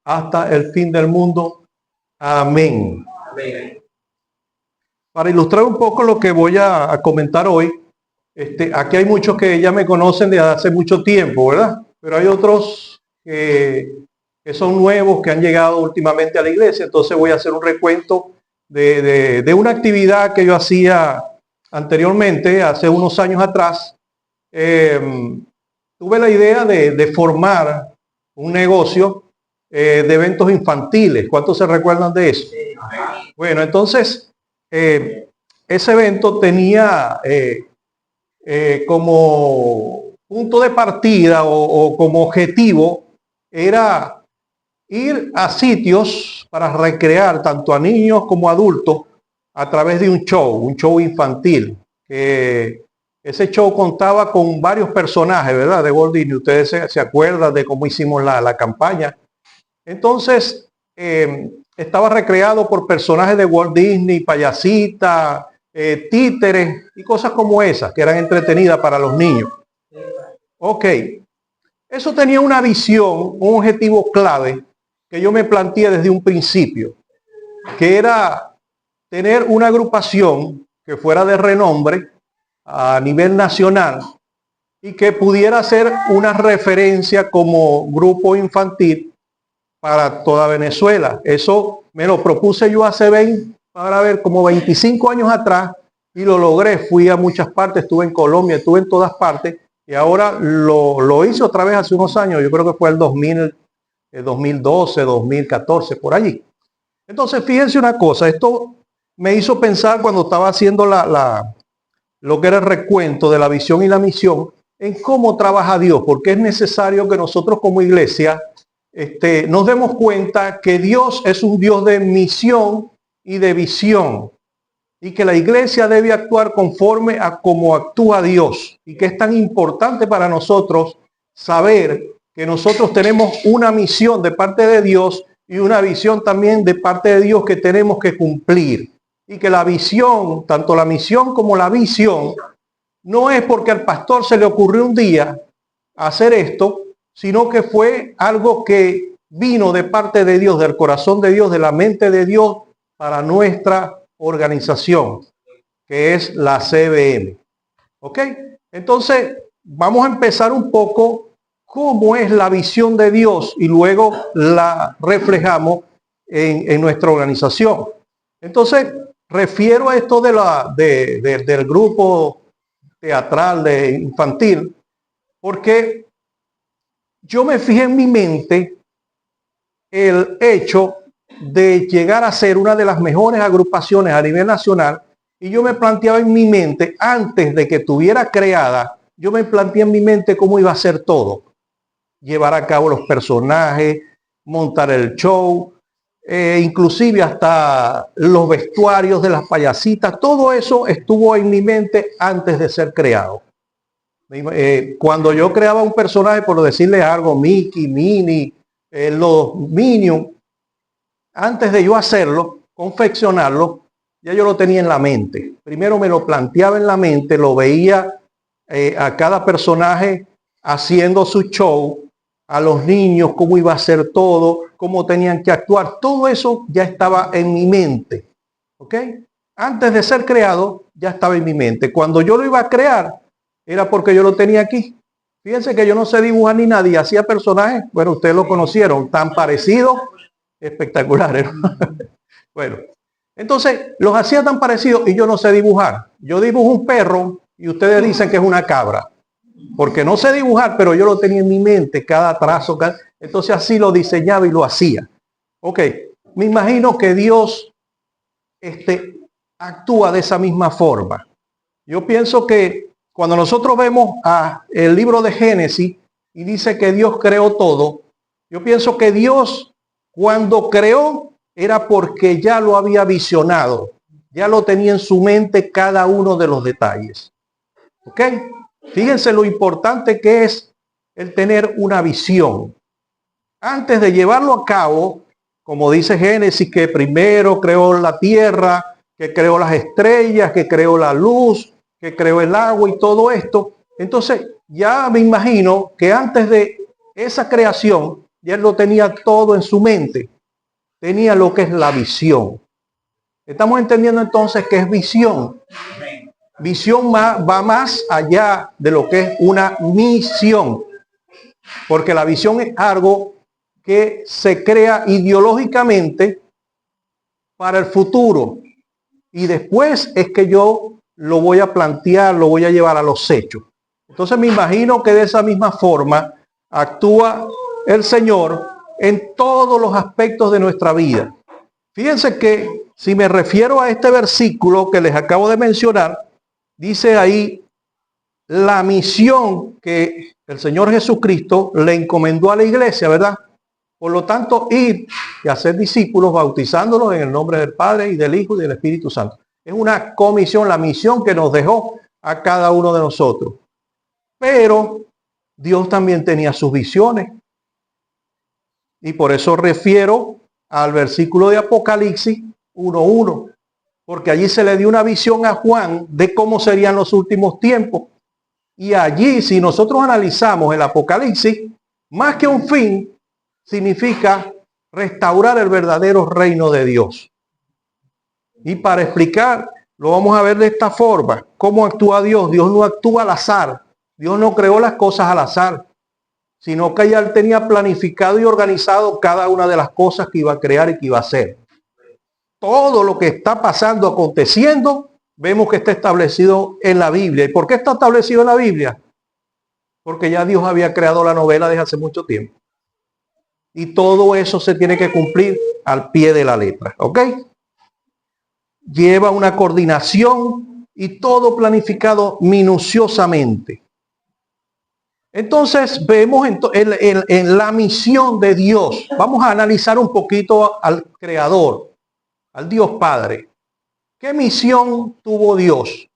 hasta el fin del mundo. Amén. Amén. Para ilustrar un poco lo que voy a comentar hoy, aquí hay muchos que ya me conocen de hace mucho tiempo, ¿verdad? Pero hay otros que son nuevos, que han llegado últimamente a la iglesia. Entonces voy a hacer un recuento de una actividad que yo hacía anteriormente, hace unos años atrás. Tuve la idea de formar un negocio de eventos infantiles. ¿Cuántos se recuerdan de eso? Bueno, entonces ese evento tenía como punto de partida o como objetivo era ir a sitios para recrear tanto a niños como a adultos a través de un show infantil. Ese show contaba con varios personajes, ¿verdad? De Walt Disney. Ustedes se acuerdan de cómo hicimos la campaña. Entonces, estaba recreado por personajes de Walt Disney, payasitas, títeres y cosas como esas, que eran entretenidas para los niños. Ok, eso tenía una visión, un objetivo clave que yo me planteé desde un principio, que era tener una agrupación que fuera de renombre a nivel nacional y que pudiera ser una referencia como grupo infantil para toda Venezuela. Eso me lo propuse yo hace como 25 años atrás y lo logré. Fui a muchas partes, estuve en Colombia, estuve en todas partes y ahora lo hice otra vez hace unos años. Yo creo que fue el 2012, 2014, por allí. Entonces, fíjense una cosa, esto me hizo pensar cuando estaba haciendo lo que era el recuento de la visión y la misión, en cómo trabaja Dios, porque es necesario que nosotros como iglesia nos demos cuenta que Dios es un Dios de misión y de visión y que la iglesia debe actuar conforme a cómo actúa Dios y que es tan importante para nosotros saber que nosotros tenemos una misión de parte de Dios y una visión también de parte de Dios que tenemos que cumplir y que la visión, tanto la misión como la visión, no es porque al pastor se le ocurrió un día hacer esto, sino que fue algo que vino de parte de Dios, del corazón de Dios, de la mente de Dios para nuestra organización, que es la CBM. ¿Ok? Entonces, vamos a empezar un poco cómo es la visión de Dios y luego la reflejamos en nuestra organización. Entonces, refiero a esto del grupo teatral de infantil, porque yo me fijé en mi mente el hecho de llegar a ser una de las mejores agrupaciones a nivel nacional y yo me planteaba en mi mente, antes de que estuviera creada, yo me planteé en mi mente cómo iba a ser todo. Llevar a cabo los personajes, montar el show, inclusive hasta los vestuarios de las payasitas, todo eso estuvo en mi mente antes de ser creado. Cuando yo creaba un personaje, por decirle algo, Mickey, Minnie, los Minions, antes de yo hacerlo, confeccionarlo, ya yo lo tenía en la mente. Primero me lo planteaba en la mente, lo veía a cada personaje haciendo su show, a los niños, cómo iba a ser todo, cómo tenían que actuar. Todo eso ya estaba en mi mente. ¿Ok? Antes de ser creado, ya estaba en mi mente. Cuando yo lo iba a crear, era porque yo lo tenía aquí. Fíjense que yo no sé dibujar ni nadie, hacía personajes, bueno, ustedes lo conocieron, tan parecidos, espectaculares. Bueno, entonces los hacía tan parecidos y yo no sé dibujar. Yo dibujo un perro y ustedes dicen que es una cabra, porque no sé dibujar, pero yo lo tenía en mi mente, cada trazo, entonces así lo diseñaba y lo hacía. Ok, me imagino que Dios actúa de esa misma forma. Yo pienso que cuando nosotros vemos el libro de Génesis y dice que Dios creó todo, yo pienso que Dios cuando creó era porque ya lo había visionado, ya lo tenía en su mente cada uno de los detalles. ¿Ok? Fíjense lo importante que es el tener una visión. Antes de llevarlo a cabo, como dice Génesis, que primero creó la tierra, que creó las estrellas, que creó la luz, que creó el agua y todo esto. Entonces, ya me imagino que antes de esa creación, ya él lo tenía todo en su mente. Tenía lo que es la visión. Estamos entendiendo entonces que es visión. Visión va más allá de lo que es una misión. Porque la visión es algo que se crea ideológicamente para el futuro. Y después es que yo lo voy a plantear, lo voy a llevar a los hechos. Entonces me imagino que de esa misma forma actúa el Señor en todos los aspectos de nuestra vida. Fíjense que si me refiero a este versículo que les acabo de mencionar, dice ahí la misión que el Señor Jesucristo le encomendó a la iglesia, ¿verdad? Por lo tanto, ir y hacer discípulos, bautizándolos en el nombre del Padre y del Hijo y del Espíritu Santo. Es una comisión, la misión que nos dejó a cada uno de nosotros. Pero Dios también tenía sus visiones. Y por eso refiero al versículo de Apocalipsis 1:1. Porque allí se le dio una visión a Juan de cómo serían los últimos tiempos. Y allí, si nosotros analizamos el Apocalipsis, más que un fin, significa restaurar el verdadero reino de Dios. Y para explicar, lo vamos a ver de esta forma. ¿Cómo actúa Dios? Dios no actúa al azar. Dios no creó las cosas al azar, sino que ya él tenía planificado y organizado cada una de las cosas que iba a crear y que iba a hacer. Todo lo que está pasando, aconteciendo, vemos que está establecido en la Biblia. ¿Y por qué está establecido en la Biblia? Porque ya Dios había creado la novela desde hace mucho tiempo. Y todo eso se tiene que cumplir al pie de la letra. ¿Ok? Lleva una coordinación y todo planificado minuciosamente. Entonces vemos en la misión de Dios. Vamos a analizar un poquito al Creador, al Dios Padre. ¿Qué misión tuvo Dios?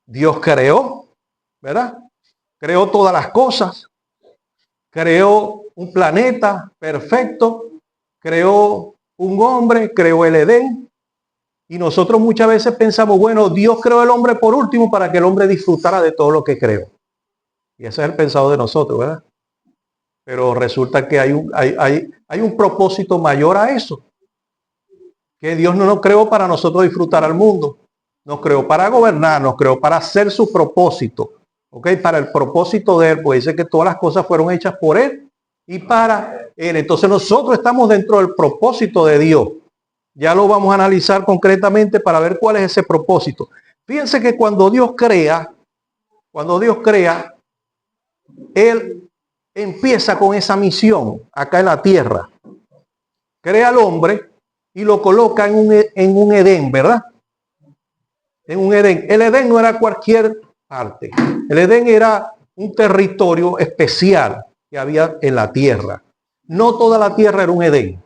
Dios creó, ¿verdad? Creó todas las cosas. Creó un planeta perfecto. Creó un hombre, creó el Edén. Y nosotros muchas veces pensamos, bueno, Dios creó el hombre por último para que el hombre disfrutara de todo lo que creó. Y ese es el pensado de nosotros, ¿verdad? Pero resulta que hay un propósito mayor a eso. Que Dios no nos creó para nosotros disfrutar al mundo. Nos creó para gobernar, nos creó para hacer su propósito. ¿Ok? Para el propósito de Él. Pues dice que todas las cosas fueron hechas por Él y para Él. Entonces nosotros estamos dentro del propósito de Dios. Ya lo vamos a analizar concretamente para ver cuál es ese propósito. Fíjense que cuando Dios crea, Él empieza con esa misión acá en la tierra. Crea al hombre y lo coloca en un Edén, ¿verdad? En un Edén. El Edén no era cualquier parte. El Edén era un territorio especial que había en la tierra. No toda la tierra era un Edén,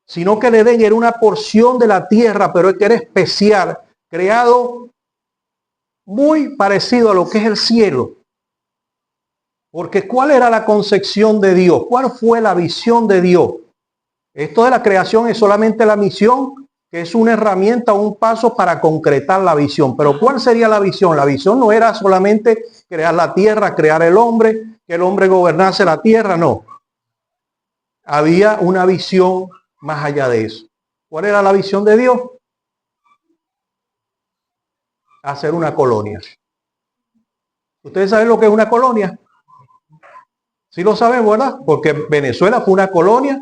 sino que el Edén era una porción de la tierra, pero es que era especial, creado muy parecido a lo que es el cielo. Porque ¿cuál era la concepción de Dios? ¿Cuál fue la visión de Dios? Esto de la creación es solamente la misión, que es una herramienta, un paso para concretar la visión. Pero ¿cuál sería la visión? La visión no era solamente crear la tierra, crear el hombre, que el hombre gobernase la tierra, no. Había una visión más allá de eso. ¿Cuál era la visión de Dios? Hacer una colonia. ¿Ustedes saben lo que es una colonia? Sí lo sabemos, ¿verdad? Porque Venezuela fue una colonia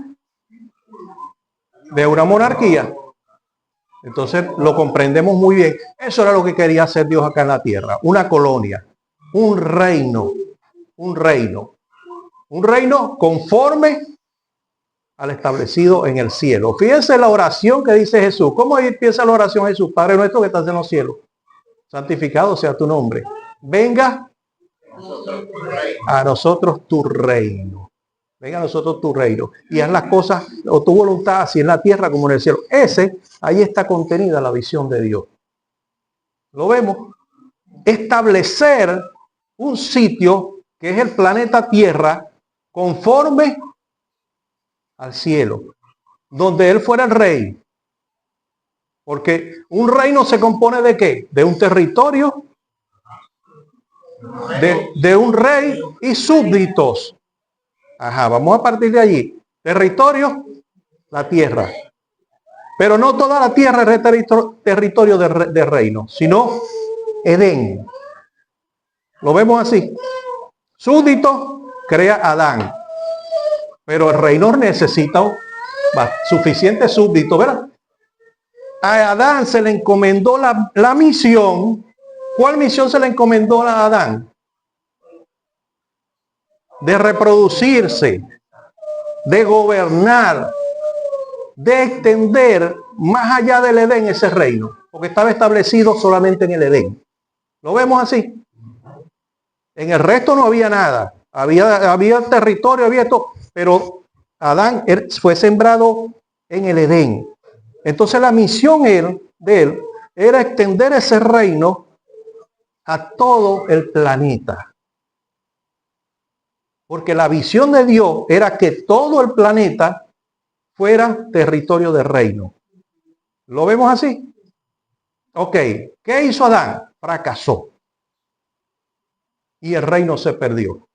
de una monarquía. Entonces lo comprendemos muy bien. Eso era lo que quería hacer Dios acá en la tierra. Una colonia, un reino, un reino. Un reino conforme al establecido en el cielo. Fíjense la oración que dice Jesús. ¿Cómo empieza la oración de Jesús? Padre nuestro que estás en los cielos, santificado sea tu nombre. Venga a nosotros tu reino. Venga a nosotros tu reino. Y haz las cosas o tu voluntad así en la tierra como en el cielo. Ahí está contenida la visión de Dios. ¿Lo vemos? Establecer un sitio que es el planeta Tierra conforme al cielo, donde Él fuera el rey. Porque un reino se compone ¿de qué? De un territorio, de un rey y súbditos. Ajá, vamos a partir de allí. Territorio, la tierra. Pero no toda la tierra es territorio de reino, sino Edén. Lo vemos así. Súbdito crea Adán. Pero el reino necesita suficiente súbdito, ¿verdad? A Adán se le encomendó la misión. ¿Cuál misión se le encomendó a Adán? De reproducirse, de gobernar, de extender más allá del Edén ese reino, porque estaba establecido solamente en el Edén. ¿Lo vemos así? En el resto no había nada. Había territorio, había todo, pero Adán fue sembrado en el Edén. Entonces la misión de él era extender ese reino a todo el planeta. Porque la visión de Dios era que todo el planeta fuera territorio de reino. ¿Lo vemos así? Ok, ¿qué hizo Adán? Fracasó. Y el reino se perdió.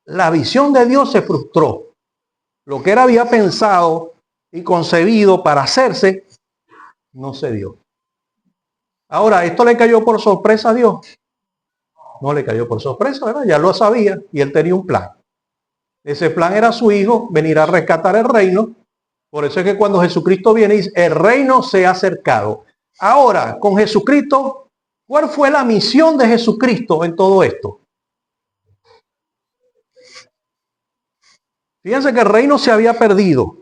La visión de Dios se frustró. Lo que él había pensado y concebido para hacerse, no se dio. Ahora, ¿esto le cayó por sorpresa a Dios? No le cayó por sorpresa, ¿verdad? Ya lo sabía y él tenía un plan. Ese plan era su hijo, venir a rescatar el reino. Por eso es que cuando Jesucristo viene, dice, el reino se ha acercado. Ahora, con Jesucristo, ¿cuál fue la misión de Jesucristo en todo esto? Fíjense que el reino se había perdido.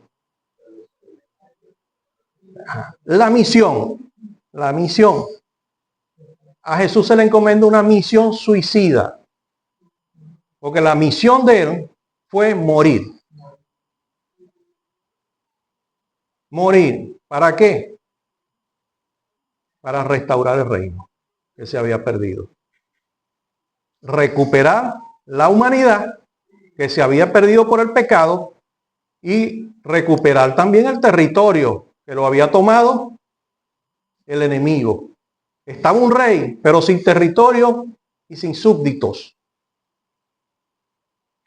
La misión. A Jesús se le encomendó una misión suicida. Porque la misión de él fue morir. Morir. ¿Para qué? Para restaurar el reino que se había perdido. Recuperar la humanidad que se había perdido por el pecado y recuperar también el territorio que lo había tomado el enemigo. Estaba un rey, pero sin territorio y sin súbditos.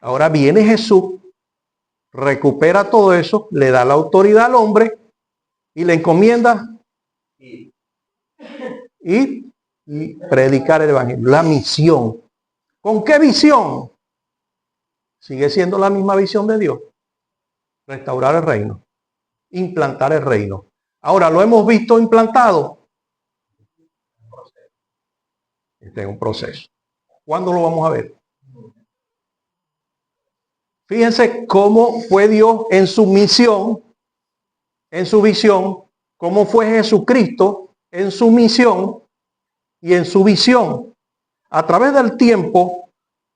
Ahora viene Jesús, recupera todo eso, le da la autoridad al hombre y le encomienda y predicar el evangelio. La misión. ¿Con qué visión? Sigue siendo la misma visión de Dios. Restaurar el reino. Implantar el reino. Ahora, ¿lo hemos visto implantado? Este es un proceso. ¿Cuándo lo vamos a ver? Fíjense cómo fue Dios en su misión, en su visión, cómo fue Jesucristo en su misión y en su visión. A través del tiempo,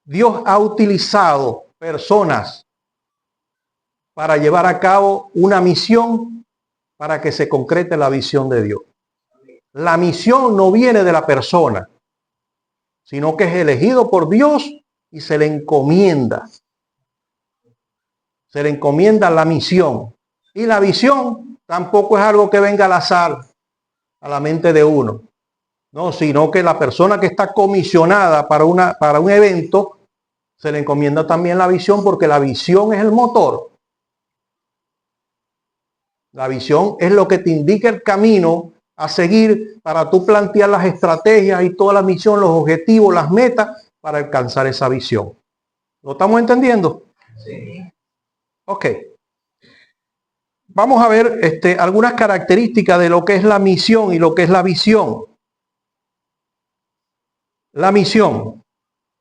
Dios ha utilizado personas para llevar a cabo una misión para que se concrete la visión de Dios. La misión no viene de la persona, sino que es elegido por Dios y se le encomienda. Se le encomienda la misión. Y la visión tampoco es algo que venga al azar a la mente de uno. No, sino que la persona que está comisionada para un evento, se le encomienda también la visión, porque la visión es el motor. La visión es lo que te indica el camino a seguir para tú plantear las estrategias y toda la misión, los objetivos, las metas para alcanzar esa visión. ¿Lo estamos entendiendo? Sí. Ok. Vamos a ver algunas características de lo que es la misión y lo que es la visión. La misión,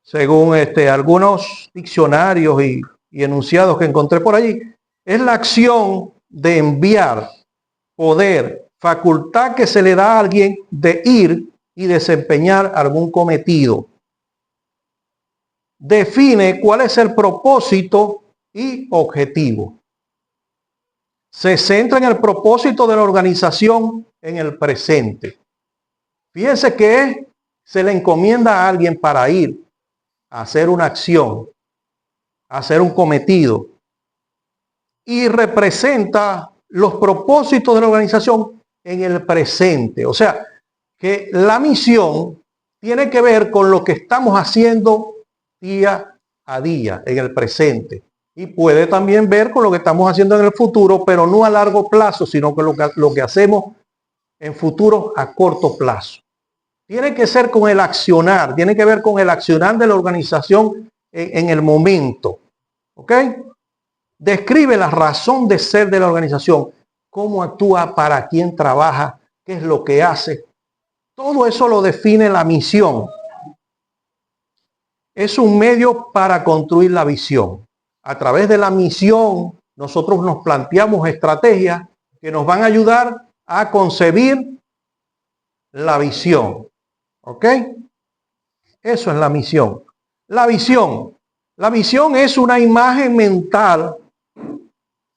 según algunos diccionarios y enunciados que encontré por allí, es la acción de enviar, poder, facultad que se le da a alguien de ir y desempeñar algún cometido. Define cuál es el propósito y objetivo. Se centra en el propósito de la organización en el presente. Fíjense que se le encomienda a alguien para ir a hacer una acción, a hacer un cometido, y representa los propósitos de la organización en el presente. O sea, que la misión tiene que ver con lo que estamos haciendo día a día, en el presente. y puede también ver con lo que estamos haciendo en el futuro, pero no a largo plazo, sino con lo que hacemos en futuro a corto plazo. Tiene que ser con el accionar, tiene que ver con el accionar de la organización en el momento. ¿Ok? Describe la razón de ser de la organización, cómo actúa, para quién trabaja, qué es lo que hace. Todo eso lo define la misión. Es un medio para construir la visión. A través de la misión, nosotros nos planteamos estrategias que nos van a ayudar a concebir la visión. ¿Ok? Eso es la misión. La visión. La visión es una imagen mental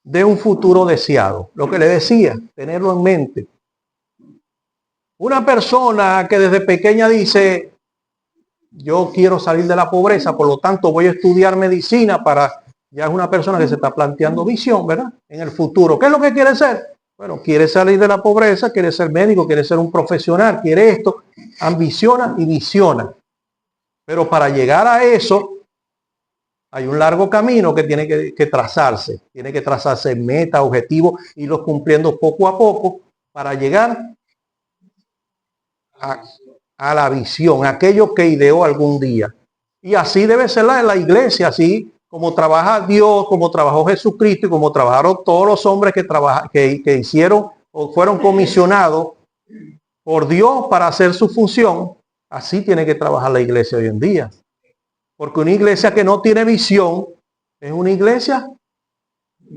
de un futuro deseado. Lo que le decía, tenerlo en mente. Una persona que desde pequeña dice, yo quiero salir de la pobreza, por lo tanto voy a estudiar medicina para... Ya es una persona que se está planteando visión, ¿verdad? En el futuro. ¿Qué es lo que quiere ser? Bueno, quiere salir de la pobreza, quiere ser médico, quiere ser un profesional, quiere esto. Ambiciona y visiona. Pero para llegar a eso, hay un largo camino que tiene que trazarse. Tiene que trazarse metas, objetivos, irlos cumpliendo poco a poco para llegar a la visión, aquello que ideó algún día. Y así debe ser la iglesia, así como trabaja Dios, como trabajó Jesucristo y como trabajaron todos los hombres que hicieron o fueron comisionados por Dios para hacer su función. Así tiene que trabajar la iglesia hoy en día. Porque una iglesia que no tiene visión es una iglesia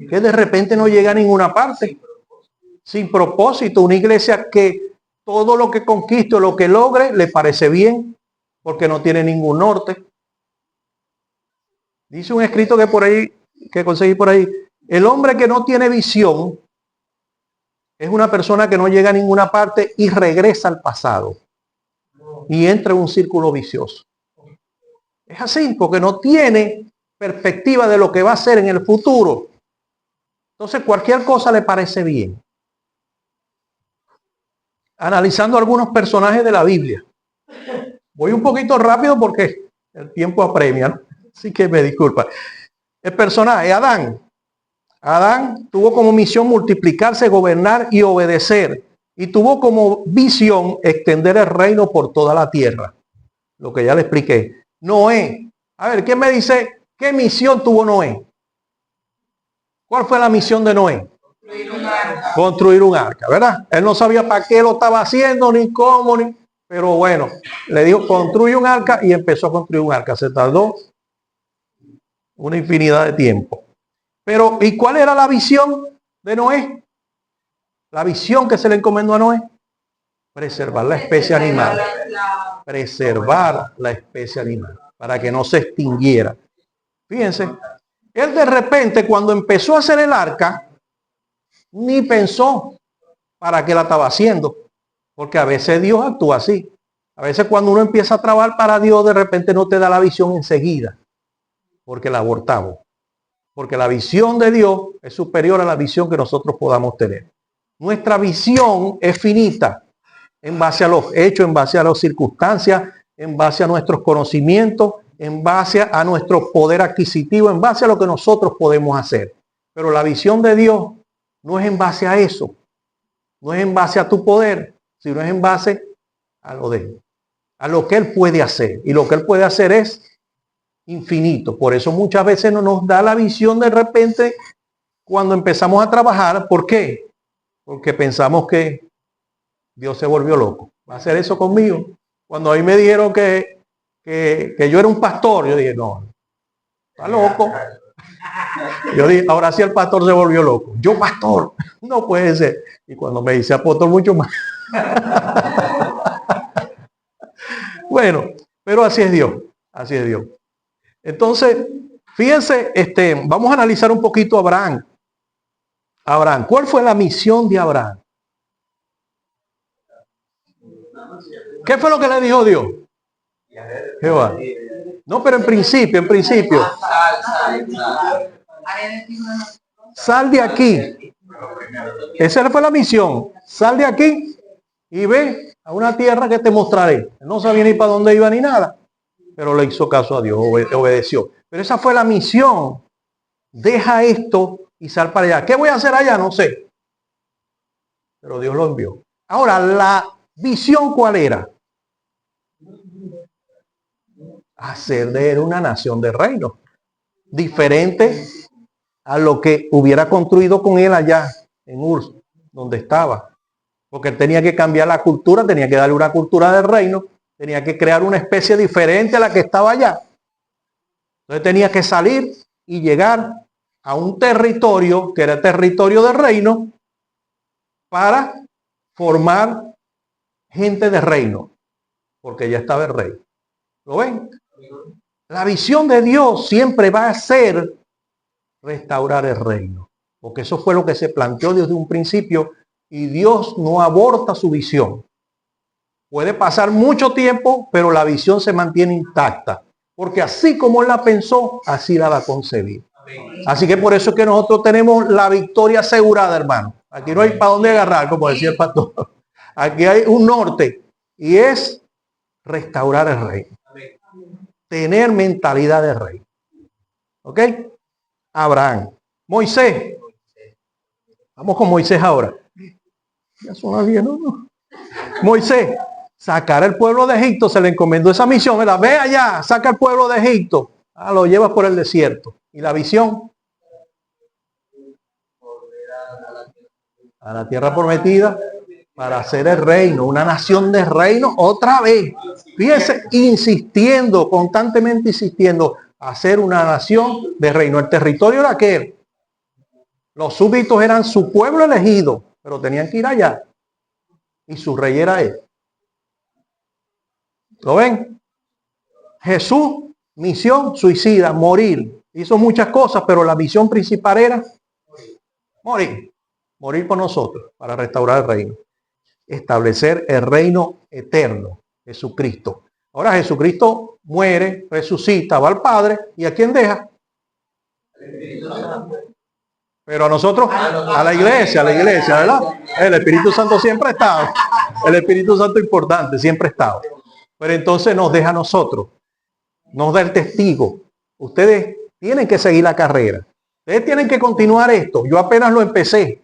que de repente no llega a ninguna parte. Sin propósito, una iglesia que todo lo que conquiste o lo que logre le parece bien, porque no tiene ningún norte. Dice un escrito que por ahí, que conseguí por ahí, el hombre que no tiene visión es una persona que no llega a ninguna parte y regresa al pasado y entra en un círculo vicioso. Es así, porque no tiene perspectiva de lo que va a ser en el futuro. Entonces cualquier cosa le parece bien. Analizando algunos personajes de la Biblia. Voy un poquito rápido porque el tiempo apremia, ¿no? Así que me disculpa. El personaje, Adán. Adán tuvo como misión multiplicarse, gobernar y obedecer. Y tuvo como visión extender el reino por toda la tierra. Lo que ya le expliqué. Noé. A ver, ¿quién me dice qué misión tuvo Noé? ¿Cuál fue la misión de Noé? Construir un arca, ¿verdad? Él no sabía para qué lo estaba haciendo, ni cómo, pero bueno, le dijo, construye un arca y empezó a construir un arca. Se tardó una infinidad de tiempo. Pero, ¿y cuál era la visión de Noé? La visión que se le encomendó a Noé. Preservar la especie animal. Preservar la especie animal. Para que no se extinguiera. Fíjense, él de repente cuando empezó a hacer el arca, ni pensó para qué la estaba haciendo. Porque a veces Dios actúa así. A veces cuando uno empieza a trabajar para Dios, de repente no te da la visión enseguida. Porque la abortamos. Porque la visión de Dios es superior a la visión que nosotros podamos tener. Nuestra visión es finita en base a los hechos, en base a las circunstancias, en base a nuestros conocimientos, en base a nuestro poder adquisitivo, en base a lo que nosotros podemos hacer. Pero la visión de Dios no es en base a eso. No es en base a tu poder, sino es en base a lo de Él, a lo que Él puede hacer. Y lo que Él puede hacer es infinito. Por eso muchas veces no nos da la visión de repente cuando empezamos a trabajar. ¿Por qué? Porque pensamos que Dios se volvió loco. ¿Va a hacer eso conmigo? Cuando a mí me dijeron que yo era un pastor, yo dije, no, está loco. Yo dije, ahora sí el pastor se volvió loco. Yo pastor, no puede ser. Y cuando me dice apóstol, mucho más. Bueno, pero así es Dios. Así es Dios. Entonces, fíjense, vamos a analizar un poquito a Abraham. Abraham, ¿cuál fue la misión de Abraham? ¿Qué fue lo que le dijo Dios? Jehová. No, pero en principio. Sal de aquí. Esa fue la misión. Sal de aquí y ve a una tierra que te mostraré. No sabía ni para dónde iba ni nada, pero le hizo caso a Dios, obedeció. Pero esa fue la misión deja esto y sal para allá. ¿Qué voy a hacer allá? No sé. Pero Dios lo envió. Ahora, la visión, ¿cuál era? Hacer de él una nación de reino, diferente a lo que hubiera construido con él allá en Urs, donde estaba. Porque él tenía que cambiar la cultura, tenía que darle una cultura del reino, tenía que crear una especie diferente a la que estaba allá. Entonces tenía que salir y llegar a un territorio que era el territorio del reino para formar gente de reino, porque ya estaba el rey. ¿Lo ven? La visión de Dios siempre va a ser restaurar el reino, porque eso fue lo que se planteó desde un principio y Dios no aborta su visión. Puede pasar mucho tiempo, pero la visión se mantiene intacta, porque así como Él la pensó, así la va a concebir. Así que por eso es que nosotros tenemos la victoria asegurada, hermano. Aquí no hay para dónde agarrar, como decía el pastor. Aquí hay un norte y es restaurar el reino. Tener mentalidad de rey. ¿Ok? Abraham. Moisés. Vamos con Moisés ahora. Ya suena bien, ¿no? Moisés. Sacar el pueblo de Egipto, se le encomendó esa misión. ¿Verdad? Ve allá, saca el pueblo de Egipto. Lo llevas por el desierto. ¿Y la visión? A la tierra prometida para hacer el reino, una nación de reino otra vez. Fíjense, insistiendo, constantemente insistiendo, hacer una nación de reino. El territorio era aquel. Los súbditos eran su pueblo elegido, pero tenían que ir allá. Y su rey era él. ¿Lo ven? Jesús, misión suicida, morir. Hizo muchas cosas, pero la misión principal era morir. Morir por nosotros, para restaurar el reino. Establecer el reino eterno, Jesucristo. Ahora Jesucristo muere, resucita, va al Padre, ¿y a quién deja? Pero a nosotros, a la iglesia, ¿verdad? El Espíritu Santo siempre ha estado. El Espíritu Santo importante, siempre ha estado. Pero entonces nos deja a nosotros. Nos da el testigo. Ustedes tienen que seguir la carrera. Ustedes tienen que continuar esto. Yo apenas lo empecé.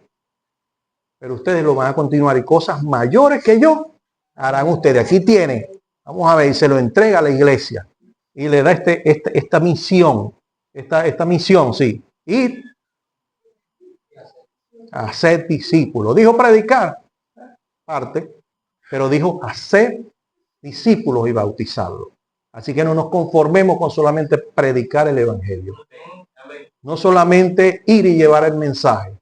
Pero ustedes lo van a continuar y cosas mayores que yo harán ustedes. Aquí tienen. Vamos a ver, y se lo entrega a la iglesia. Y le da esta misión. Esta misión, sí. Ir a ser discípulos. Dijo predicar, parte, pero dijo hacer discípulos y bautizarlos. Así que no nos conformemos con solamente predicar el evangelio. No solamente ir y llevar el mensaje,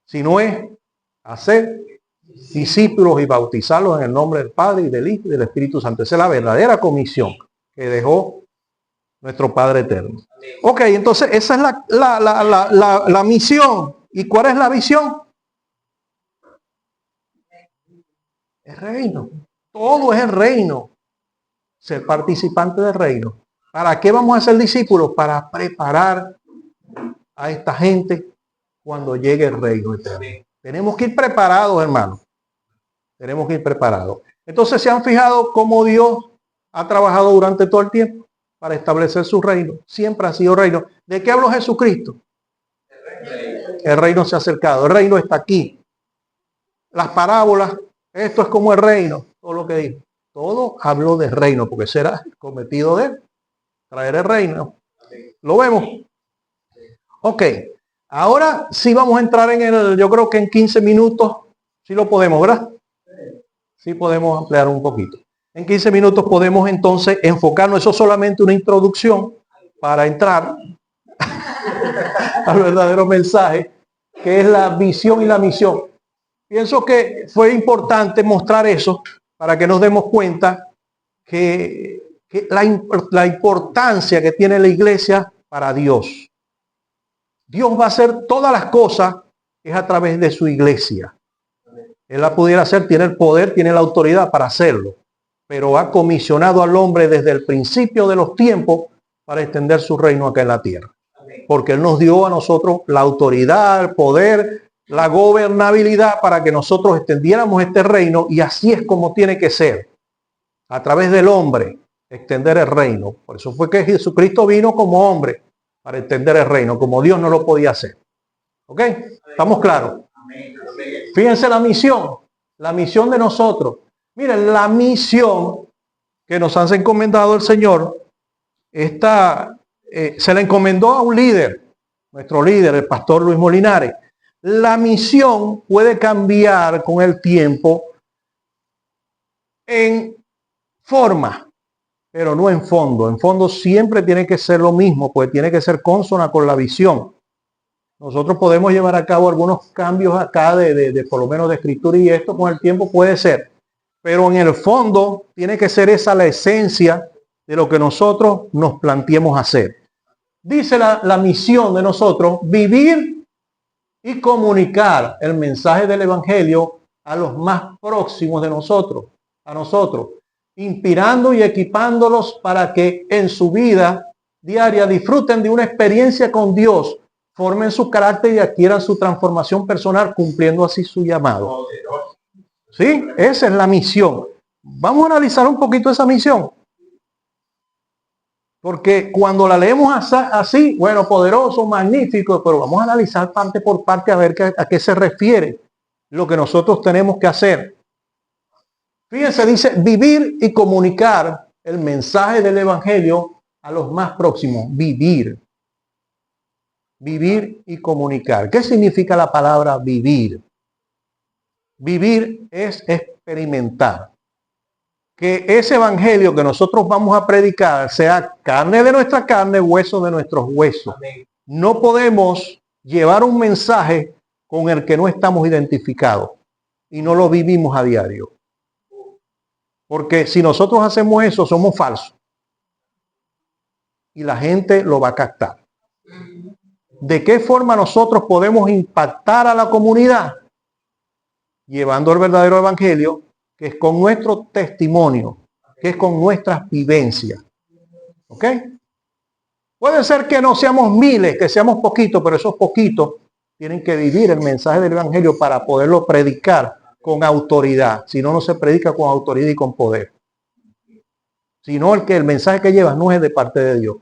sino es hacer discípulos y bautizarlos en el nombre del Padre y del Hijo y del Espíritu Santo. Esa es la verdadera comisión que dejó nuestro Padre eterno. Ok, entonces esa es la misión. ¿Y cuál es la visión? El reino. Todo es el reino. Ser participante del reino. ¿Para qué vamos a ser discípulos? Para preparar a esta gente cuando llegue el reino eterno. Tenemos que ir preparados, hermanos. Tenemos que ir preparados. Entonces, ¿se han fijado cómo Dios ha trabajado durante todo el tiempo para establecer su reino? Siempre ha sido reino. ¿De qué habló Jesucristo? El reino se ha acercado. El reino está aquí. Las parábolas, esto es como el reino. Todo lo que dijo. Todo habló de reino, porque será el cometido de él, traer el reino. ¿Lo vemos? Ok. Ahora sí vamos a entrar en el, yo creo que en 15 minutos, sí lo podemos, ¿verdad? Sí podemos ampliar un poquito. En 15 minutos podemos entonces enfocarnos, eso es solamente una introducción para entrar al verdadero mensaje, que es la visión y la misión. Pienso que fue importante mostrar eso para que nos demos cuenta que la importancia que tiene la iglesia para Dios. Dios va a hacer todas las cosas es a través de su iglesia. Él la pudiera hacer, tiene el poder, tiene la autoridad para hacerlo, pero ha comisionado al hombre desde el principio de los tiempos para extender su reino acá en la tierra. Porque Él nos dio a nosotros la autoridad, el poder, la gobernabilidad para que nosotros extendiéramos este reino, y así es como tiene que ser. A través del hombre, extender el reino. Por eso fue que Jesucristo vino como hombre. para extender el reino, como Dios no lo podía hacer. ¿Ok? ¿Estamos claros? Fíjense la misión de nosotros. Miren, la misión que nos han encomendado el Señor, se la encomendó a un líder, nuestro líder, el pastor Luis Molinares. La misión puede cambiar con el tiempo en forma, pero no en fondo. En fondo siempre tiene que ser lo mismo, pues tiene que ser consona con la visión. Nosotros podemos llevar a cabo algunos cambios acá de por lo menos de escritura, y esto con el tiempo puede ser. Pero en el fondo tiene que ser esa la esencia de lo que nosotros nos planteemos hacer. Dice la misión de nosotros: vivir y comunicar el mensaje del Evangelio a los más próximos de nosotros, a nosotros, inspirando y equipándolos para que en su vida diaria disfruten de una experiencia con Dios, formen su carácter y adquieran su transformación personal, cumpliendo así su llamado. ¿Sí? Esa es la misión. Vamos a analizar un poquito esa misión. Porque cuando la leemos así, bueno, poderoso, magnífico, pero vamos a analizar parte por parte a ver a qué se refiere lo que nosotros tenemos que hacer. Fíjense, dice vivir y comunicar el mensaje del Evangelio a los más próximos. Vivir. Vivir y comunicar. ¿Qué significa la palabra vivir? Vivir es experimentar. Que ese evangelio que nosotros vamos a predicar sea carne de nuestra carne, hueso de nuestros huesos. No podemos llevar un mensaje con el que no estamos identificados y no lo vivimos a diario. Porque si nosotros hacemos eso, somos falsos. Y la gente lo va a captar. ¿De qué forma nosotros podemos impactar a la comunidad? Llevando el verdadero evangelio, que es con nuestro testimonio, que es con nuestras vivencias. ¿Ok? Puede ser que no seamos miles, que seamos poquitos, pero esos poquitos tienen que vivir el mensaje del evangelio para poderlo predicar con autoridad. Si no, no se predica con autoridad y con poder. Sino el mensaje que llevas no es de parte de Dios.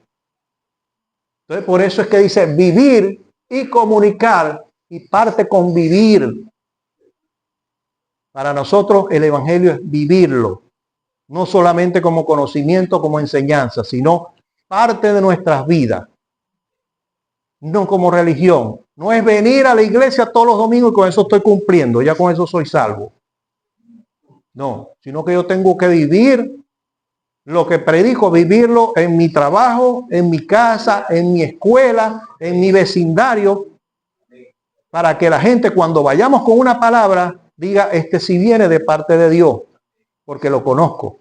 Entonces, por eso es que dice vivir y comunicar, y parte con vivir. Para nosotros el evangelio es vivirlo, no solamente como conocimiento, como enseñanza, sino parte de nuestras vidas, no como religión. No es venir a la iglesia todos los domingos y con eso estoy cumpliendo, ya con eso soy salvo. No, sino que yo tengo que vivir lo que predico, vivirlo en mi trabajo, en mi casa, en mi escuela, en mi vecindario, para que la gente cuando vayamos con una palabra diga, este sí viene de parte de Dios, porque lo conozco,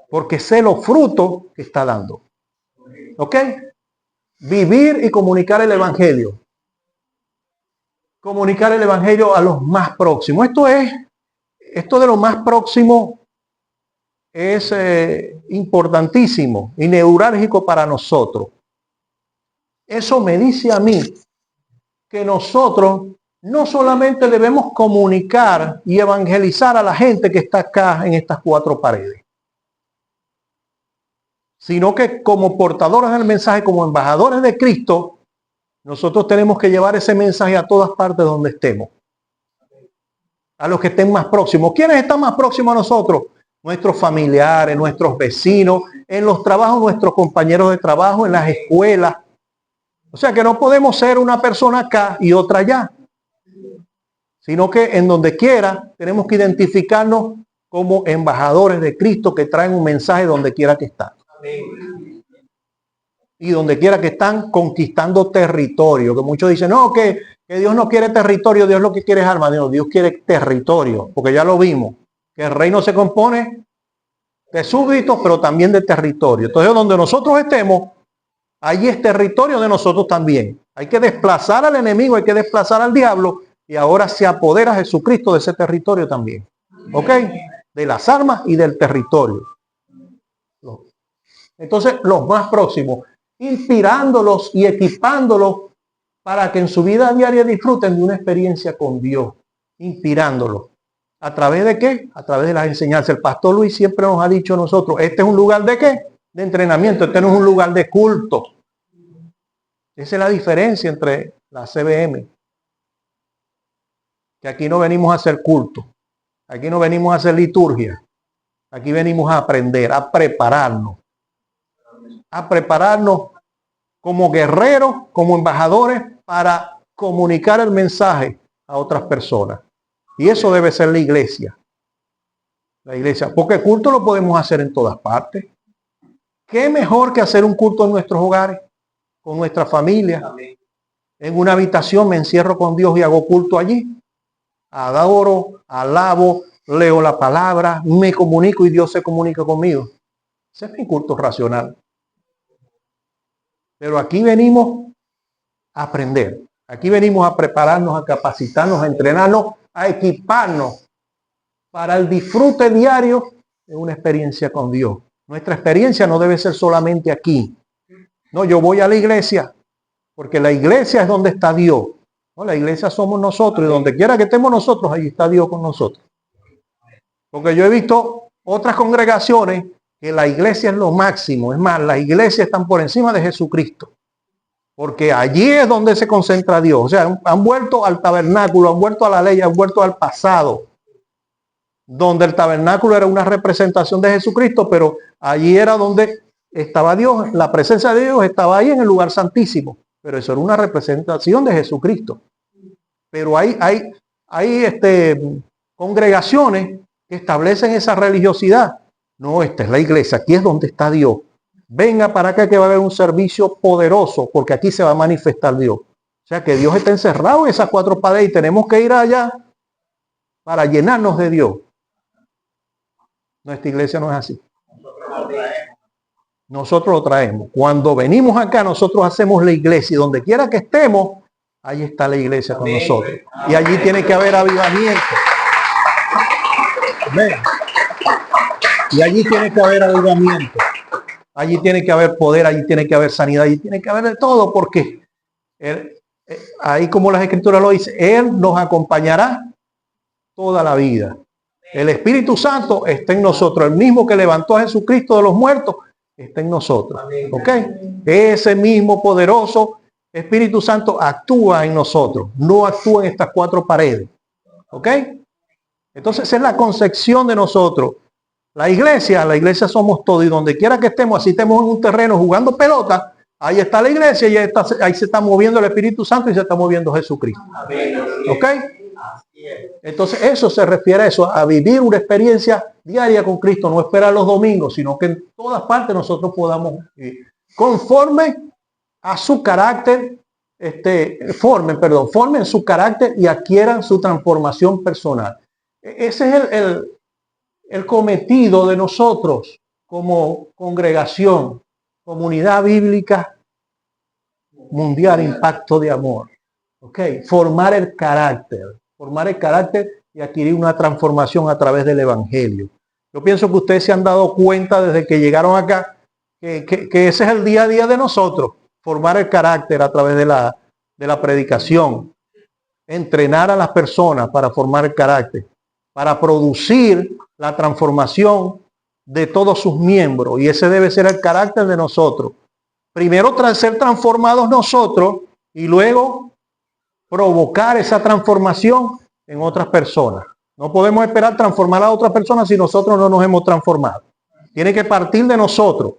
porque sé los frutos que está dando. ¿Ok? Vivir y comunicar el evangelio. Comunicar el evangelio a los más próximos. Esto de lo más próximo es importantísimo y neurálgico para nosotros. Eso me dice a mí que nosotros no solamente debemos comunicar y evangelizar a la gente que está acá en estas cuatro paredes, sino que como portadores del mensaje, como embajadores de Cristo, nosotros tenemos que llevar ese mensaje a todas partes donde estemos. A los que estén más próximos. ¿Quiénes están más próximos a nosotros? Nuestros familiares, nuestros vecinos, en los trabajos, nuestros compañeros de trabajo, en las escuelas. O sea que no podemos ser una persona acá y otra allá, sino que en donde quiera tenemos que identificarnos como embajadores de Cristo que traen un mensaje donde quiera que están. Y donde quiera que están conquistando territorio, que muchos dicen, no, que Dios no quiere territorio, Dios lo que quiere es alma. Dios quiere territorio, porque ya lo vimos, que el reino se compone de súbditos, pero también de territorio. Entonces, donde nosotros estemos, allí es territorio de nosotros también. Hay que desplazar al enemigo, hay que desplazar al diablo, y ahora se apodera Jesucristo de ese territorio también. ¿Ok? De las armas y del territorio. Entonces, los más próximos, inspirándolos y equipándolos para que en su vida diaria disfruten de una experiencia con Dios, inspirándolos. ¿A través de qué? A través de las enseñanzas. El pastor Luis siempre nos ha dicho a nosotros, este es un lugar de qué? De entrenamiento, este no es un lugar de culto. Esa es la diferencia entre la CBM. Que aquí no venimos a hacer culto. Aquí no venimos a hacer liturgia. Aquí venimos a aprender, a prepararnos. A prepararnos como guerreros, como embajadores, para comunicar el mensaje a otras personas. Y eso debe ser la iglesia. La iglesia, porque el culto lo podemos hacer en todas partes. ¿Qué mejor que hacer un culto en nuestros hogares, con nuestra familia? Amén. En una habitación me encierro con Dios y hago culto allí. Adoro, alabo, leo la palabra, me comunico y Dios se comunica conmigo. Ese es mi culto racional. Pero aquí venimos a aprender. Aquí venimos a prepararnos, a capacitarnos, a entrenarnos, a equiparnos para el disfrute diario de una experiencia con Dios. Nuestra experiencia no debe ser solamente aquí. No, yo voy a la iglesia, porque la iglesia es donde está Dios. No, la iglesia somos nosotros, y donde quiera que estemos nosotros, allí está Dios con nosotros. Porque yo he visto otras congregaciones que la iglesia es lo máximo. Es más, las iglesias están por encima de Jesucristo. Porque allí es donde se concentra Dios. O sea, han vuelto al tabernáculo, han vuelto a la ley, han vuelto al pasado. Donde el tabernáculo era una representación de Jesucristo, pero allí era donde estaba Dios. La presencia de Dios estaba ahí en el lugar santísimo. Pero eso era una representación de Jesucristo. Pero hay congregaciones que establecen esa religiosidad. No, esta es la iglesia, aquí es donde está Dios. Venga para acá que va a haber un servicio poderoso, porque aquí se va a manifestar Dios. O sea que Dios está encerrado en esas cuatro paredes y tenemos que ir allá para llenarnos de Dios. Nuestra iglesia no es así. Nosotros lo traemos. Cuando venimos acá, nosotros hacemos la iglesia y donde quiera que estemos, ahí está la iglesia con nosotros. Y allí tiene que haber avivamiento. Amén. Y allí tiene que haber avivamiento. Allí tiene que haber poder, allí tiene que haber sanidad, allí tiene que haber de todo, porque ahí como las escrituras lo dicen, Él nos acompañará toda la vida. El Espíritu Santo está en nosotros, el mismo que levantó a Jesucristo de los muertos, está en nosotros. ¿Ok? Ese mismo poderoso Espíritu Santo actúa en nosotros, no actúa en estas cuatro paredes. ¿Ok? Entonces esa es la concepción de nosotros. La iglesia somos todos, y donde quiera que estemos, así estemos en un terreno jugando pelota, ahí está la iglesia y ahí se está moviendo el Espíritu Santo y se está moviendo Jesucristo. ¿Ok? Entonces eso se refiere a eso, a vivir una experiencia diaria con Cristo, no esperar los domingos, sino que en todas partes nosotros podamos ir conforme a su carácter, formen su carácter y adquieran su transformación personal. Ese es el cometido de nosotros como congregación, comunidad bíblica mundial, impacto de amor. ¿Ok? Formar el carácter y adquirir una transformación a través del evangelio. Yo pienso que ustedes se han dado cuenta desde que llegaron acá que ese es el día a día de nosotros, formar el carácter a través de la predicación, entrenar a las personas para formar el carácter, para producir la transformación de todos sus miembros. Y ese debe ser el carácter de nosotros. Primero ser transformados nosotros y luego provocar esa transformación en otras personas. No podemos esperar transformar a otras personas si nosotros no nos hemos transformado. Tiene que partir de nosotros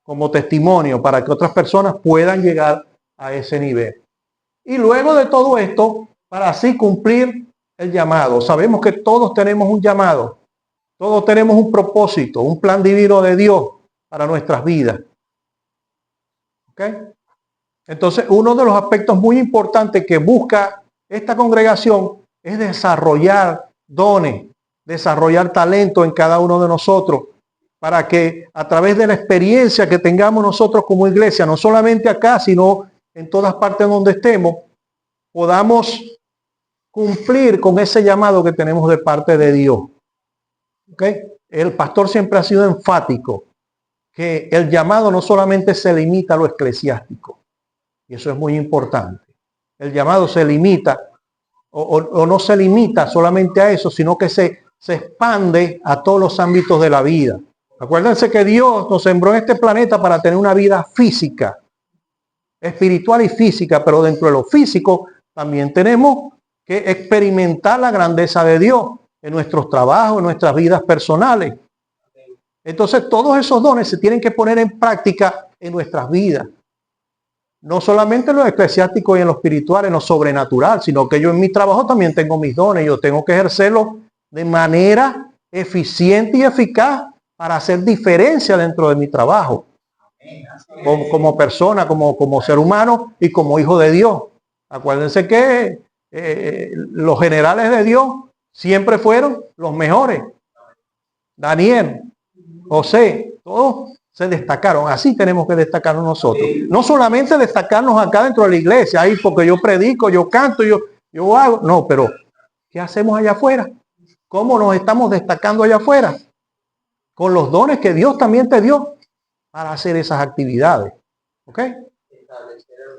como testimonio para que otras personas puedan llegar a ese nivel. Y luego de todo esto, para así cumplir el llamado. Sabemos que todos tenemos un llamado. Todos tenemos un propósito, un plan divino de Dios para nuestras vidas. ¿Ok? Entonces, uno de los aspectos muy importantes que busca esta congregación es desarrollar dones, desarrollar talento en cada uno de nosotros, para que a través de la experiencia que tengamos nosotros como iglesia, no solamente acá, sino en todas partes donde estemos, podamos cumplir con ese llamado que tenemos de parte de Dios. ¿Okay? El pastor siempre ha sido enfático que el llamado no solamente se limita a lo eclesiástico, y eso es muy importante. El llamado se limita o no se limita solamente a eso, sino que se expande a todos los ámbitos de la vida. Acuérdense que Dios nos sembró en este planeta para tener una vida física, espiritual y física, pero dentro de lo físico también tenemos que experimentar la grandeza de Dios en nuestros trabajos, en nuestras vidas personales. Entonces todos esos dones se tienen que poner en práctica en nuestras vidas. No solamente en lo eclesiástico y en lo espiritual, en lo sobrenatural, sino que yo en mi trabajo también tengo mis dones. Yo tengo que ejercerlos de manera eficiente y eficaz para hacer diferencia dentro de mi trabajo. Como persona, como ser humano y como hijo de Dios. Acuérdense que los generales de Dios siempre fueron los mejores. Daniel, José, todos se destacaron. Así tenemos que destacarnos nosotros. No solamente destacarnos acá dentro de la iglesia, ahí porque yo predico, yo canto, yo hago. No, pero ¿qué hacemos allá afuera? ¿Cómo nos estamos destacando allá afuera? Con los dones que Dios también te dio para hacer esas actividades. ¿Ok?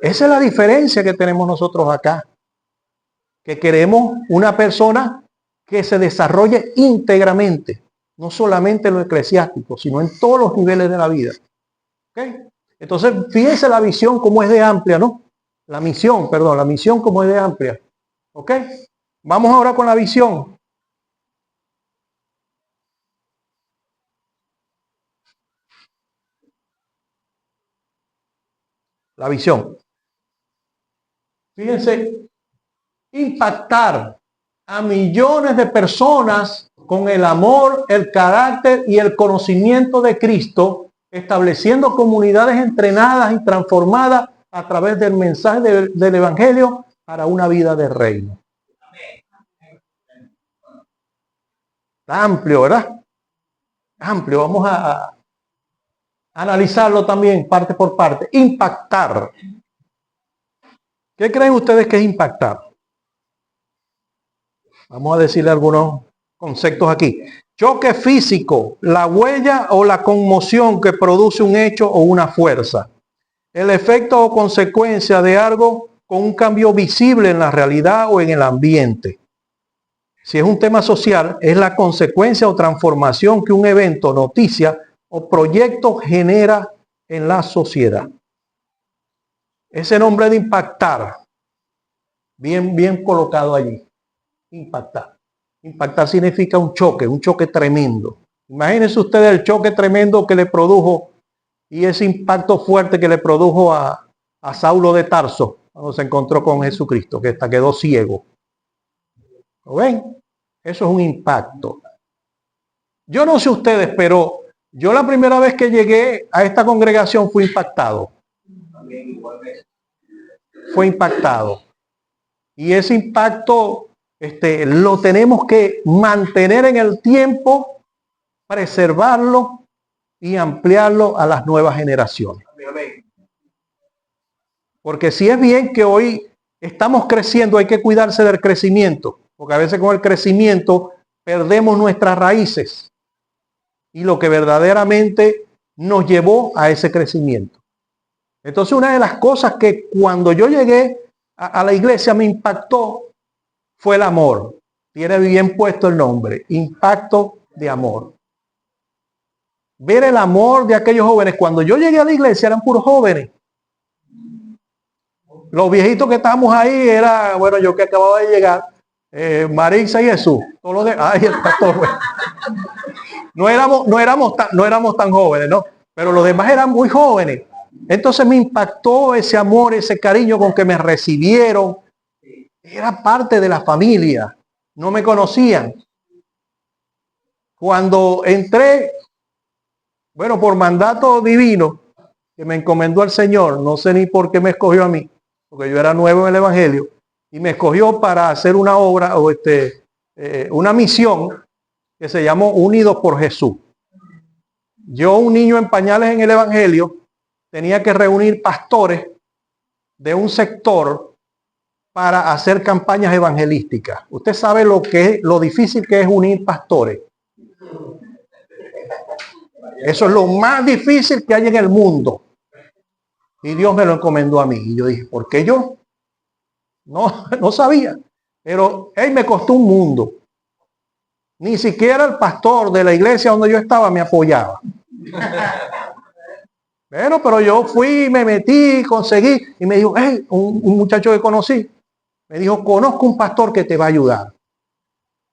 Esa es la diferencia que tenemos nosotros acá. Que queremos una persona que se desarrolle íntegramente. No solamente en lo eclesiástico, sino en todos los niveles de la vida. ¿Okay? Entonces, fíjense la visión como es de amplia, ¿no? La misión como es de amplia. ¿Ok? Vamos ahora con la visión. La visión. Fíjense, impactar a millones de personas con el amor, el carácter y el conocimiento de Cristo, estableciendo comunidades entrenadas y transformadas a través del mensaje del Evangelio para una vida de reino. Está amplio, ¿verdad? Amplio. Vamos a analizarlo también parte por parte. Impactar. ¿Qué creen ustedes que es impactar? Vamos a decirle algunos conceptos aquí. Choque físico, la huella o la conmoción que produce un hecho o una fuerza. El efecto o consecuencia de algo con un cambio visible en la realidad o en el ambiente. Si es un tema social, es la consecuencia o transformación que un evento, noticia o proyecto genera en la sociedad. Ese nombre de impactar, bien colocado allí. Impactar. Impactar significa un choque tremendo. Imagínense ustedes el choque tremendo que le produjo y ese impacto fuerte que le produjo a Saulo de Tarso cuando se encontró con Jesucristo, que hasta quedó ciego. ¿Lo ven? Eso es un impacto. Yo no sé ustedes, pero yo la primera vez que llegué a esta congregación fui impactado. Fue impactado. Y ese impacto lo tenemos que mantener en el tiempo, preservarlo y ampliarlo a las nuevas generaciones. Porque si es bien que hoy estamos creciendo, hay que cuidarse del crecimiento, porque a veces con el crecimiento perdemos nuestras raíces y lo que verdaderamente nos llevó a ese crecimiento. Entonces, una de las cosas que cuando yo llegué a la iglesia me impactó fue el amor. Tiene bien puesto el nombre, impacto de amor. Ver el amor de aquellos jóvenes. Cuando yo llegué a la iglesia eran puros jóvenes. Los viejitos que estábamos ahí era, bueno, yo que acababa de llegar, Marisa y Jesús. Todos los ay, el pastor. Bueno. No éramos tan jóvenes, ¿no? Pero los demás eran muy jóvenes. Entonces me impactó ese amor, ese cariño con que me recibieron. Era parte de la familia. No me conocían. Cuando entré, bueno, por mandato divino que me encomendó el Señor, no sé ni por qué me escogió a mí, porque yo era nuevo en el Evangelio, y me escogió para hacer una obra o una misión que se llamó Unidos por Jesús. Yo, un niño en pañales en el Evangelio, tenía que reunir pastores de un sector para hacer campañas evangelísticas. Usted sabe lo difícil que es unir pastores. Eso es lo más difícil que hay en el mundo. Y Dios me lo encomendó a mí. Y yo dije, ¿por qué yo? No sabía. Pero me costó un mundo. Ni siquiera el pastor de la iglesia donde yo estaba me apoyaba. Bueno, pero yo fui, me metí, conseguí, y me dijo, hey, un muchacho que conocí, me dijo, conozco un pastor que te va a ayudar.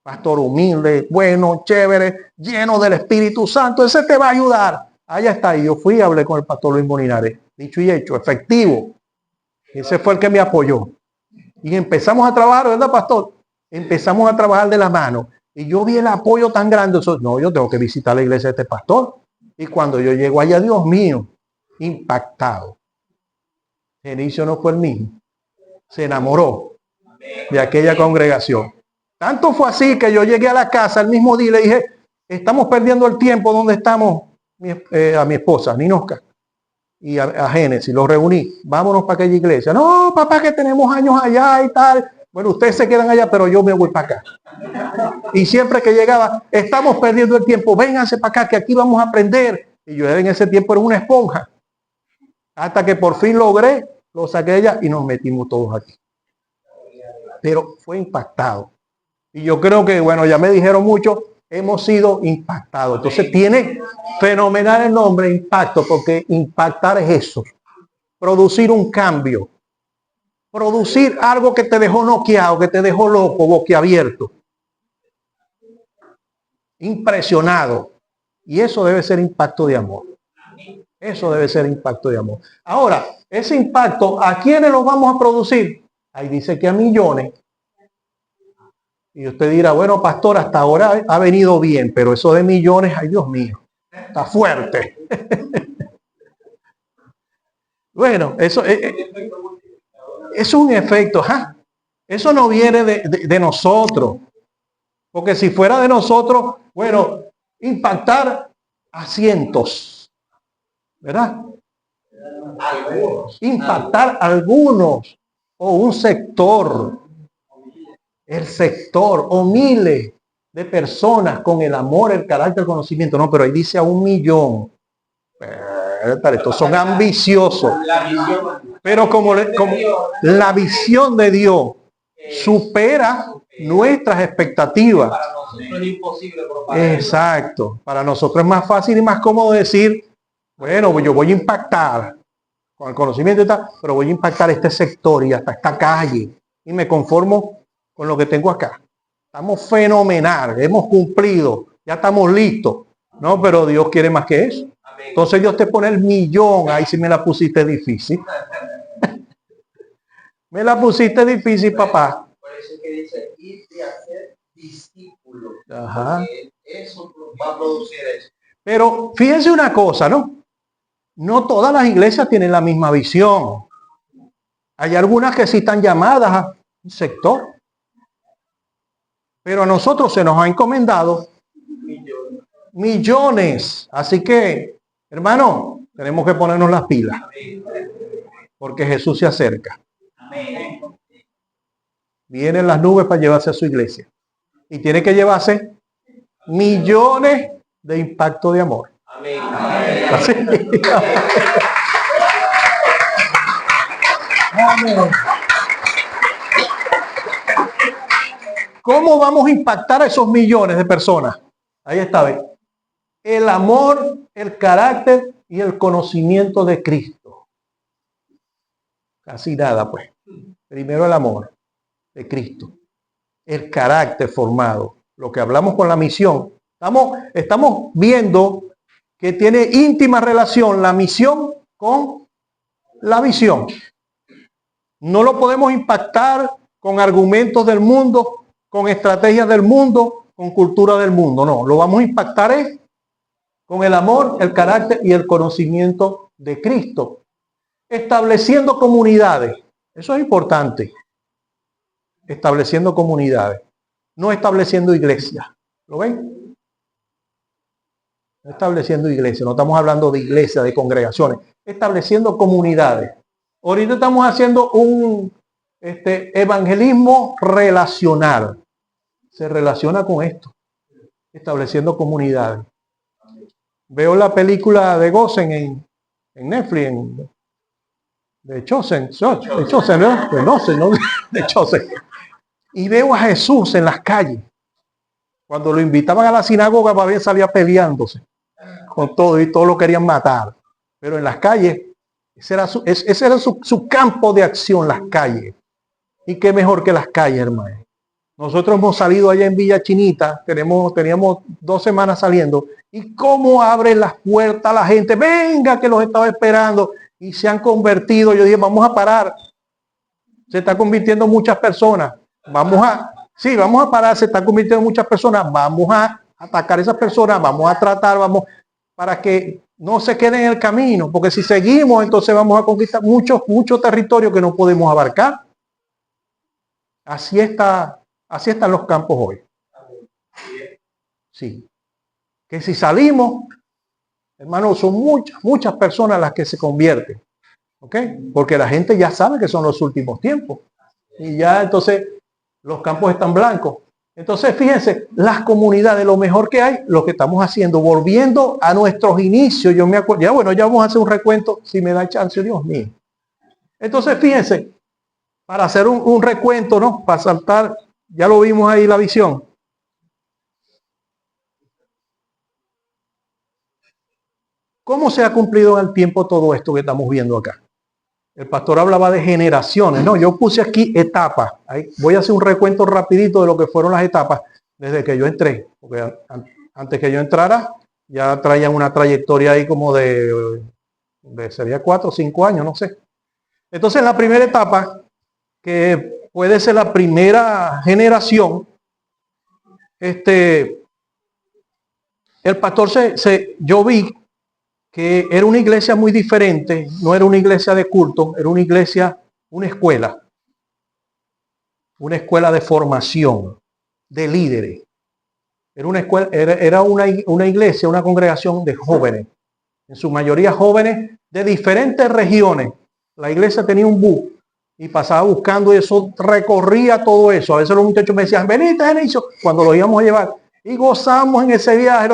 Pastor humilde, bueno, chévere, lleno del Espíritu Santo, ese te va a ayudar. Allá está, y yo fui y hablé con el pastor Luis Molinares, dicho y hecho, efectivo. Ese fue el que me apoyó. Y empezamos a trabajar, ¿verdad, pastor? Empezamos a trabajar de la mano. Y yo vi el apoyo tan grande. No, yo tengo que visitar la iglesia de este pastor. Y cuando yo llego allá, Dios mío, impactado. Genicio no fue el mismo. Se enamoró de aquella congregación. Tanto fue así que yo llegué a la casa el mismo día y le dije, estamos perdiendo el tiempo donde estamos a mi esposa, Ninoska, y a Génesis, los reuní, vámonos para aquella iglesia. No, papá, que tenemos años allá y tal. Bueno, ustedes se quedan allá, pero yo me voy para acá. Y siempre que llegaba, estamos perdiendo el tiempo, vénganse para acá, que aquí vamos a aprender. Y yo en ese tiempo era una esponja. Hasta que por fin logré, lo saqué de ella y nos metimos todos aquí. Pero fue impactado. Y yo creo que, bueno, ya me dijeron mucho, hemos sido impactados. Entonces tiene fenomenal el nombre, impacto, porque impactar es eso. Producir un cambio. Producir algo que te dejó noqueado, que te dejó loco, boquiabierto. Impresionado. Y eso debe ser impacto de amor. Eso debe ser impacto de amor. Ahora, ese impacto, ¿a quiénes lo vamos a producir? Ahí dice que a millones. Y usted dirá, bueno, pastor, hasta ahora ha venido bien, pero eso de millones, ay Dios mío, está fuerte. Bueno, eso es un efecto. ¿Ja? Eso no viene de nosotros. Porque si fuera de nosotros, bueno, impactar a cientos, ¿verdad? Impactar a algunos o un sector, el sector o miles de personas con el amor, el carácter, el conocimiento. No, pero ahí dice a 1 millón. Estos son ambiciosos. Pero como la visión de Dios supera nuestras expectativas. Exacto. Para nosotros es más fácil y más cómodo decir, bueno, yo voy a impactar con el conocimiento y tal, pero voy a impactar este sector y hasta esta calle. Y me conformo con lo que tengo acá. Estamos fenomenal, hemos cumplido, ya estamos listos. No, pero Dios quiere más que eso. Entonces Dios te pone el millón, ahí sí me la pusiste difícil. Me la pusiste difícil, papá. Por eso es que dice, ir y hacer discípulos. Ajá. Eso va a producir eso. Pero fíjense una cosa, ¿no? No todas las iglesias tienen la misma visión. Hay algunas que sí están llamadas a un sector. Pero a nosotros se nos ha encomendado millones. Así que, hermano, tenemos que ponernos las pilas. Porque Jesús se acerca. Vienen las nubes para llevarse a su iglesia. Y tiene que llevarse millones de impacto de amor. Así. ¿Cómo vamos a impactar a esos millones de personas? Ahí está, ¿ves? El amor, el carácter y el conocimiento de Cristo. Casi nada, pues. Primero el amor de Cristo. El carácter formado. Lo que hablamos con la misión. Estamos viendo que tiene íntima relación la misión con la visión. No lo podemos impactar con argumentos del mundo, con estrategias del mundo, con cultura del mundo. No, lo vamos a impactar con el amor, el carácter y el conocimiento de Cristo. Estableciendo comunidades. Eso es importante. Estableciendo comunidades. No estableciendo iglesias. ¿Lo ven? No estableciendo iglesias. No estamos hablando de iglesias, de congregaciones. Estableciendo comunidades. Ahorita estamos haciendo un evangelismo relacional. Se relaciona con esto. Estableciendo comunidades. Veo la película de Gosen en Netflix, de Chosen, ¿verdad? De Chosen. Y veo a Jesús en las calles. Cuando lo invitaban a la sinagoga, todavía salía peleándose con todo y todos lo querían matar. Pero en las calles, ese era su campo de acción, las calles. Y qué mejor que las calles, hermano. Nosotros hemos salido allá en Villa Chinita, teníamos 2 semanas saliendo, y cómo abre las puertas a la gente, venga que los estaba esperando, y se han convertido. Yo dije, vamos a parar, se está convirtiendo muchas personas, vamos a parar, se está convirtiendo muchas personas, vamos a atacar a esas personas, vamos a tratar, para que no se queden en el camino, porque si seguimos, entonces vamos a conquistar mucho territorio que no podemos abarcar. Así están los campos hoy. Sí. Que si salimos, hermanos, son muchas personas las que se convierten. ¿Ok? Porque la gente ya sabe que son los últimos tiempos. Y ya entonces los campos están blancos. Entonces, fíjense, las comunidades, lo mejor que hay, lo que estamos haciendo, volviendo a nuestros inicios. Yo me acuerdo, ya vamos a hacer un recuento, si me da chance, Dios mío. Entonces, fíjense, para hacer un recuento, ¿no? Para saltar, ya lo vimos ahí la visión. ¿Cómo se ha cumplido en el tiempo todo esto que estamos viendo acá? El pastor hablaba de generaciones, ¿no? Yo puse aquí etapas. Ahí voy a hacer un recuento rapidito de lo que fueron las etapas desde que yo entré. Porque antes que yo entrara, ya traían una trayectoria ahí como de sería 4 o 5 años, no sé. Entonces, en la primera etapa, que puede ser la primera generación, el pastor yo vi que era una iglesia muy diferente, no era una iglesia de culto, era una iglesia, una escuela de formación, de líderes. Era una escuela, era una iglesia, una congregación de jóvenes, en su mayoría jóvenes de diferentes regiones. La iglesia tenía un bus y pasaba buscando eso, recorría todo eso. A veces los muchachos me decían, venite, Genicio, cuando lo íbamos a llevar. Y gozamos en ese viaje,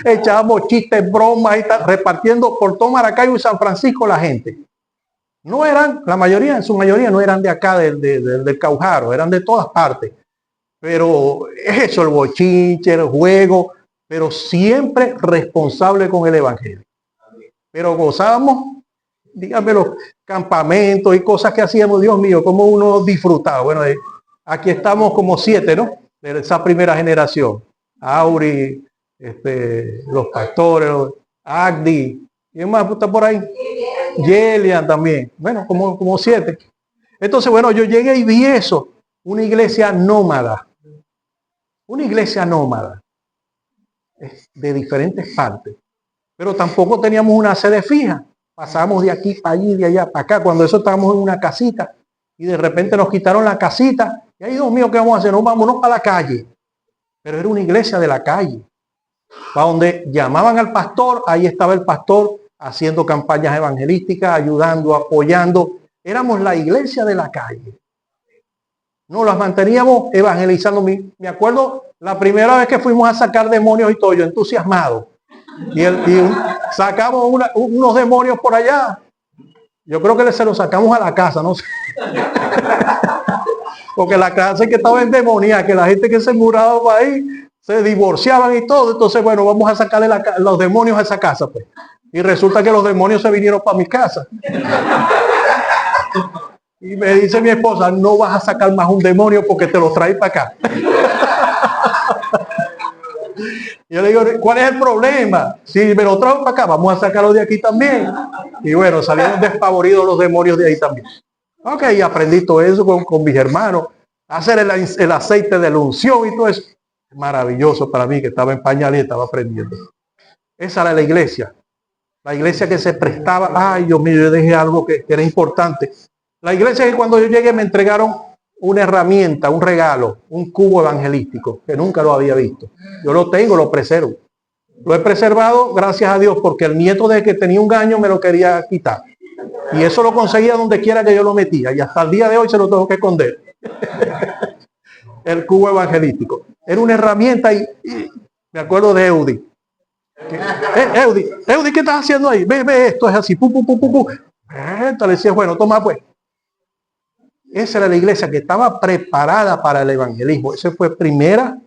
echábamos chistes, bromas y tal, repartiendo por todo Maracaibo y San Francisco la gente. No eran, en su mayoría no eran de acá, del Caujaro, eran de todas partes. Pero es eso, el bochinche, el juego, pero siempre responsable con el evangelio. Pero gozábamos, díganme, los campamentos y cosas que hacíamos, Dios mío, como uno disfrutaba. Bueno, aquí estamos como 7, ¿no? De esa primera generación. Auri, los pastores, Agdi, ¿quién más está por ahí? Yelian también. Bueno, como 7. Entonces, bueno, yo llegué y vi eso. Una iglesia nómada. Una iglesia nómada. De diferentes partes. Pero tampoco teníamos una sede fija. Pasamos de aquí para allí, de allá para acá. Cuando eso estábamos en una casita. Y de repente nos quitaron la casita. Y ahí, Dios mío, ¿qué vamos a hacer? No, vámonos para la calle. Pero era una iglesia de la calle. Para donde llamaban al pastor, ahí estaba el pastor haciendo campañas evangelísticas, ayudando, apoyando. Éramos la iglesia de la calle. Nos las manteníamos evangelizando. Me acuerdo la primera vez que fuimos a sacar demonios y todo, yo entusiasmado. Y sacamos unos demonios por allá. Yo creo que se los sacamos a la casa, no sé. Porque la casa que estaba endemoniada, que la gente que se muraba ahí se divorciaban y todo. Entonces, bueno, vamos a sacarle los demonios a esa casa, pues. Y resulta que los demonios se vinieron para mi casa. Y me dice mi esposa, no vas a sacar más un demonio porque te lo traes para acá. Yo le digo, ¿cuál es el problema? Si me lo traigo para acá, vamos a sacarlo de aquí también. Y bueno, salieron despavoridos los demonios de ahí también. Ok, y aprendí todo eso con mis hermanos. Hacer el aceite de la unción y todo eso. Maravilloso para mí, que estaba en pañal y estaba aprendiendo. Esa era la iglesia. La iglesia que se prestaba. Ay, Dios mío, yo dejé algo que era importante. La iglesia que cuando yo llegué me entregaron una herramienta, un regalo, un cubo evangelístico, que nunca lo había visto. Yo lo tengo, lo preservo. Lo he preservado, gracias a Dios, porque el nieto de que tenía un año me lo quería quitar. Y eso lo conseguía donde quiera que yo lo metía. Y hasta el día de hoy se lo tengo que esconder. El cubo evangelístico. Era una herramienta y me acuerdo de Eudi. Eudi, ¿qué estás haciendo ahí? Ve, esto es así. Le decía, bueno, toma pues. Esa era la iglesia que estaba preparada para el evangelismo. Esa fue primera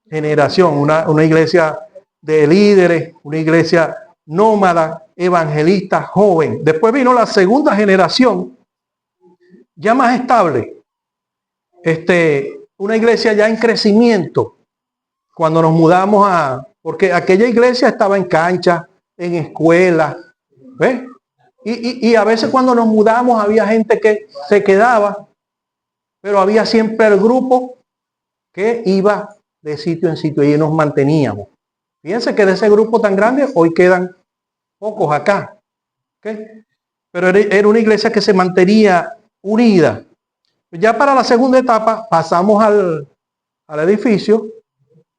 generación. Una iglesia de líderes, una iglesia nómada, evangelista, joven. Después vino la segunda generación, ya más estable. Una iglesia ya en crecimiento. Cuando nos mudamos porque aquella iglesia estaba en cancha, en escuela, ¿ves? Y a veces cuando nos mudamos había gente que se quedaba, pero había siempre el grupo que iba de sitio en sitio y nos manteníamos. Fíjense que de ese grupo tan grande hoy quedan pocos acá. ¿Okay? Pero era una iglesia que se mantenía unida. Ya para la segunda etapa pasamos al edificio,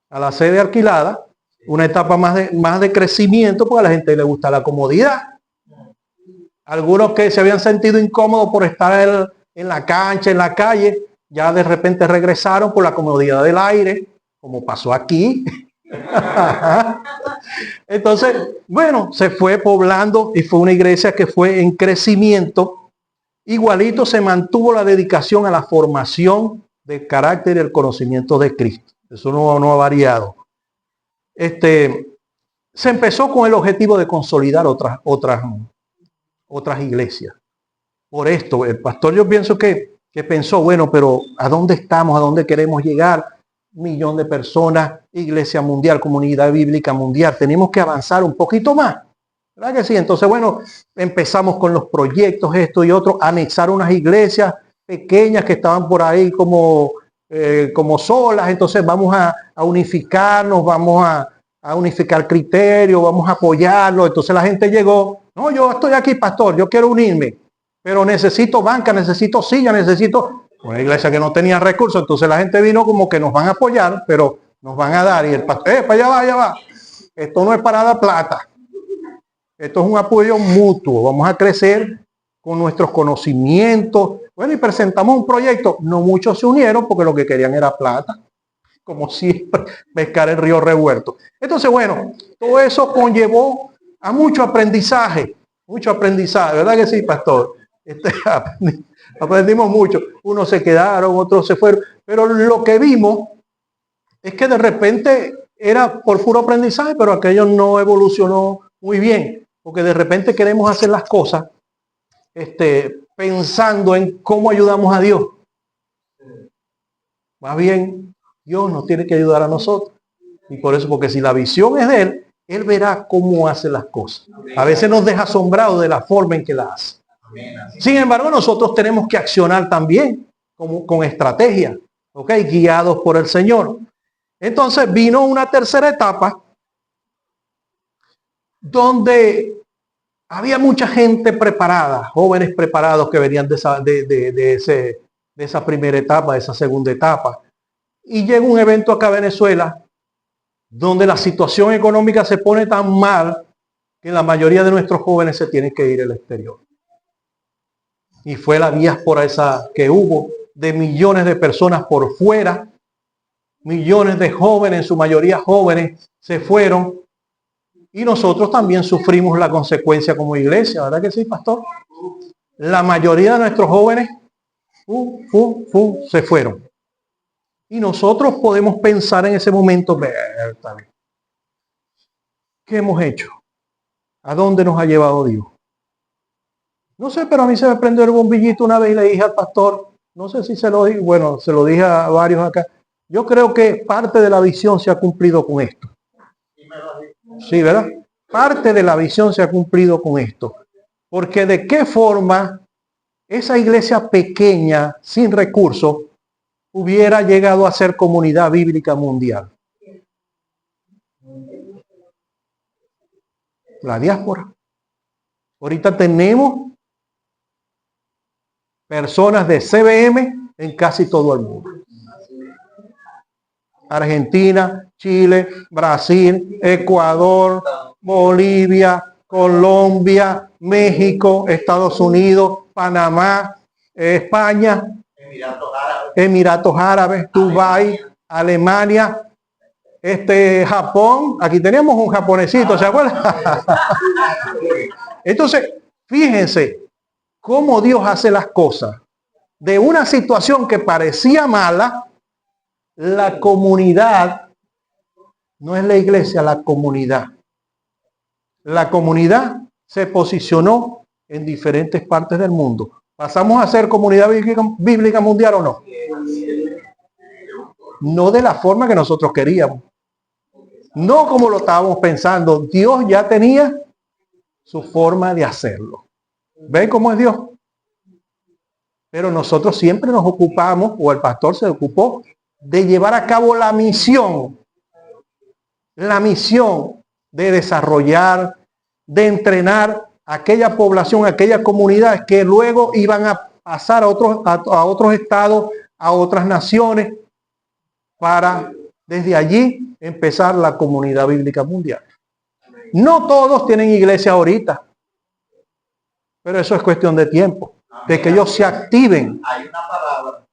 a la sede alquilada, una etapa más de crecimiento porque a la gente le gusta la comodidad. Algunos que se habían sentido incómodos por estar en la cancha, en la calle, ya de repente regresaron por la comodidad del aire, como pasó aquí. Entonces, bueno, se fue poblando y fue una iglesia que fue en crecimiento. Igualito se mantuvo la dedicación a la formación del carácter y el conocimiento de Cristo. Eso no ha variado. Se empezó con el objetivo de consolidar otras iglesias. Por esto, el pastor yo pienso que pensó, bueno, pero ¿a dónde estamos? ¿A dónde queremos llegar? 1 millón de personas, iglesia mundial, comunidad bíblica mundial. Tenemos que avanzar un poquito más. ¿Verdad que sí? Entonces, bueno, empezamos con los proyectos, esto y otro, anexar unas iglesias pequeñas que estaban por ahí como solas. Entonces vamos a unificarnos, vamos a unificar criterios, vamos a apoyarlo. Entonces la gente llegó, no, yo estoy aquí, pastor, yo quiero unirme, pero necesito banca, necesito silla, necesito una iglesia que no tenía recursos. Entonces la gente vino como que nos van a apoyar, pero nos van a dar. Y el pastor, para allá va. Esto no es para dar plata. Esto es un apoyo mutuo. Vamos a crecer con nuestros conocimientos. Bueno, y presentamos un proyecto. No muchos se unieron porque lo que querían era plata. Como siempre, pescar el río revuelto. Entonces, bueno, todo eso conllevó a mucho aprendizaje. Mucho aprendizaje. ¿Verdad que sí, pastor? Aprendimos mucho. Unos se quedaron, otros se fueron. Pero lo que vimos es que de repente era por puro aprendizaje, pero aquello no evolucionó muy bien. Porque de repente queremos hacer las cosas pensando en cómo ayudamos a Dios. Más bien, Dios nos tiene que ayudar a nosotros. Y por eso, porque si la visión es de Él, Él verá cómo hace las cosas. A veces nos deja asombrados de la forma en que las hace. Sin embargo, nosotros tenemos que accionar también con estrategia, ¿ok? Guiados por el Señor. Entonces vino una tercera etapa donde había mucha gente preparada, jóvenes preparados que venían de esa primera etapa, de esa segunda etapa. Y llega un evento acá a Venezuela donde la situación económica se pone tan mal que la mayoría de nuestros jóvenes se tienen que ir al exterior. Y fue la diáspora esa que hubo de millones de personas por fuera, millones de jóvenes, en su mayoría jóvenes, se fueron. Y nosotros también sufrimos la consecuencia como iglesia, ¿verdad que sí, pastor? La mayoría de nuestros jóvenes se fueron. Y nosotros podemos pensar en ese momento, ¿qué hemos hecho? ¿A dónde nos ha llevado Dios? No sé, pero a mí se me prendió el bombillito una vez y le dije al pastor, no sé si se lo dije, bueno, se lo dije a varios acá. Yo creo que parte de la visión se ha cumplido con esto. Sí, ¿verdad? Parte de la visión se ha cumplido con esto. Porque de qué forma esa iglesia pequeña, sin recursos, hubiera llegado a ser comunidad bíblica mundial. La diáspora. Ahorita tenemos personas de CBM en casi todo el mundo. Argentina, Chile, Brasil, Ecuador, Bolivia, Colombia, México, Estados Unidos, Panamá, España, Emiratos Árabes, Dubái, Alemania, Japón. Aquí teníamos un japonesito, ¿se acuerdan? Entonces, fíjense cómo Dios hace las cosas. De una situación que parecía mala, la comunidad, no es la iglesia, la comunidad. la comunidad se posicionó en diferentes partes del mundo. ¿Pasamos a ser comunidad bíblica mundial o no? No de la forma que nosotros queríamos. No como lo estábamos pensando. Dios ya tenía su forma de hacerlo. ¿Ven cómo es Dios? Pero nosotros siempre nos ocupamos, o el pastor se ocupó, de llevar a cabo la misión de desarrollar, de entrenar a aquella población, a aquellas comunidades que luego iban a pasar a otros estados, a otras naciones, para desde allí empezar la comunidad bíblica mundial. No todos tienen iglesia ahorita, pero eso es cuestión de tiempo, de que ellos se activen, Hay una palabra.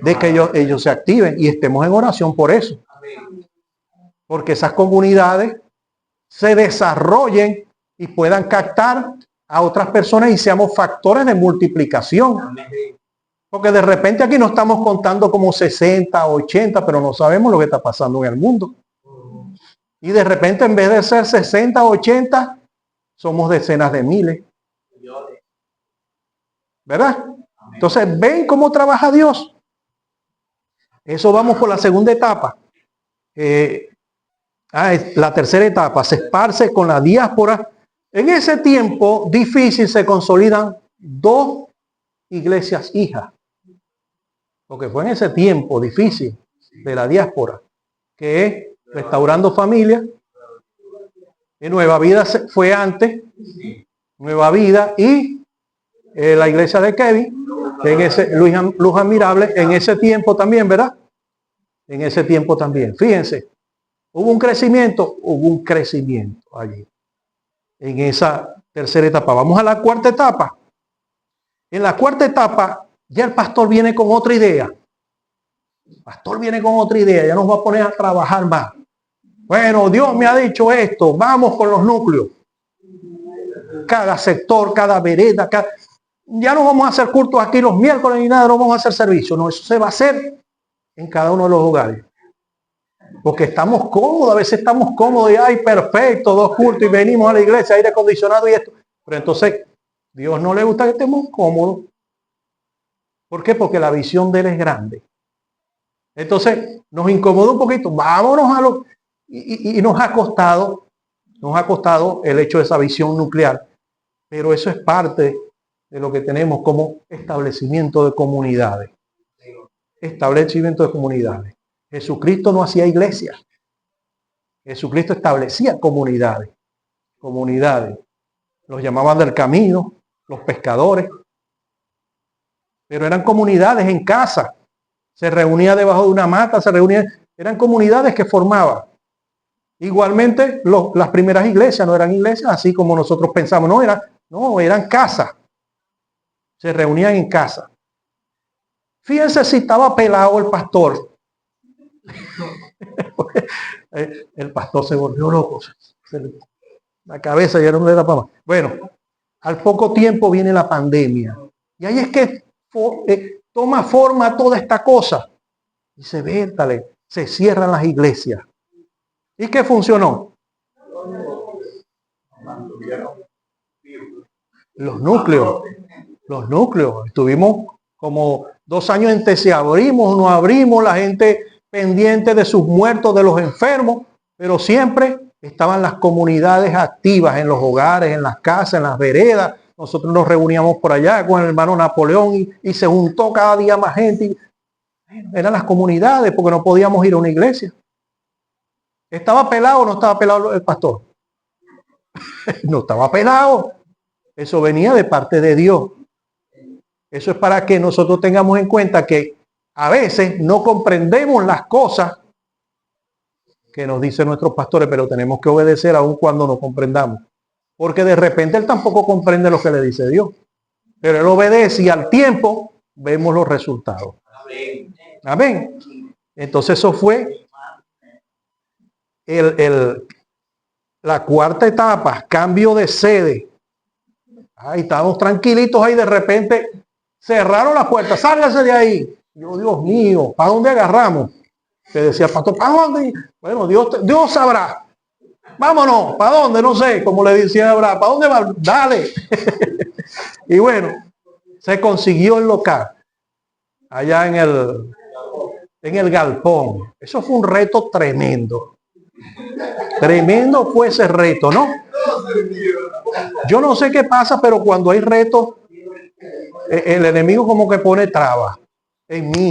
de que ellos se activen y estemos en oración por eso. Porque esas comunidades se desarrollen y puedan captar a otras personas y seamos factores de multiplicación. Porque de repente aquí no estamos contando como 60, 80, pero no sabemos lo que está pasando en el mundo. Y de repente en vez de ser 60, 80, somos decenas de miles. ¿Verdad? Entonces, ¿ven cómo trabaja Dios? Eso vamos por la segunda etapa. La tercera etapa, se esparce con la diáspora. En ese tiempo difícil se consolidan dos iglesias hijas. Lo que fue en ese tiempo difícil de la diáspora, que es Restaurando Familia. Y Nueva Vida fue antes, Nueva Vida y la iglesia de Kevin, en ese Luz Admirable, en ese tiempo también, ¿verdad? En ese tiempo también. Fíjense, hubo un crecimiento allí, en esa tercera etapa. Vamos a la cuarta etapa. En la cuarta etapa, ya el pastor viene con otra idea. El pastor viene con otra idea, ya nos va a poner a trabajar más. Bueno, Dios me ha dicho esto, vamos con los núcleos. Cada sector, cada vereda, ya no vamos a hacer cultos aquí los miércoles ni nada, no vamos a hacer servicio. No, eso se va a hacer en cada uno de los hogares. Porque estamos cómodos, a veces estamos cómodos y ay, perfecto, 2 cultos y venimos a la iglesia, aire acondicionado y esto. Pero entonces, Dios no le gusta que estemos cómodos. ¿Por qué? Porque la visión de Él es grande. Entonces, nos incomoda un poquito, vámonos a lo... Y nos ha costado el hecho de esa visión nuclear. Pero eso es parte de lo que tenemos como establecimiento de comunidades. Establecimiento de comunidades. Jesucristo no hacía iglesia. Jesucristo establecía comunidades. Comunidades. Los llamaban del camino, los pescadores. Pero eran comunidades en casa. Se reunía debajo de una mata, eran comunidades que formaban. Igualmente, las primeras iglesias no eran iglesias así como nosotros pensamos. Eran casas. Se reunían en casa. Fíjense si estaba pelado el pastor. El pastor se volvió loco. La cabeza ya no le da para más. Bueno, al poco tiempo viene la pandemia. Y ahí es que toma forma toda esta cosa. Y se cierran las iglesias. ¿Y qué funcionó? Los núcleos. Estuvimos como 2 años en se abrimos, no abrimos, la gente pendiente de sus muertos, de los enfermos, pero siempre estaban las comunidades activas en los hogares, en las casas, en las veredas. Nosotros nos reuníamos por allá con el hermano Napoleón y se juntó cada día más gente. Eran las comunidades porque no podíamos ir a una iglesia. ¿Estaba pelado o no estaba pelado el pastor? No estaba pelado. Eso venía de parte de Dios. Eso es para que nosotros tengamos en cuenta que a veces no comprendemos las cosas que nos dicen nuestros pastores, pero tenemos que obedecer aun cuando no comprendamos. Porque de repente él tampoco comprende lo que le dice Dios. Pero él obedece y al tiempo vemos los resultados. Amén. Entonces eso fue la cuarta etapa, cambio de sede. Ahí estábamos tranquilitos ahí, de repente cerraron las puertas, sálgase de ahí. Yo, Dios mío, ¿para dónde agarramos? Que decía el pastor, ¿para dónde? Bueno, Dios sabrá. Vámonos, ¿para dónde? No sé, como le decía Abraham, ¿para dónde va? Dale. Y bueno, se consiguió el local allá en el galpón. Eso fue un reto tremendo. Tremendo fue ese reto, ¿no? Yo no sé qué pasa, pero cuando hay retos, el enemigo como que pone trabas en mí.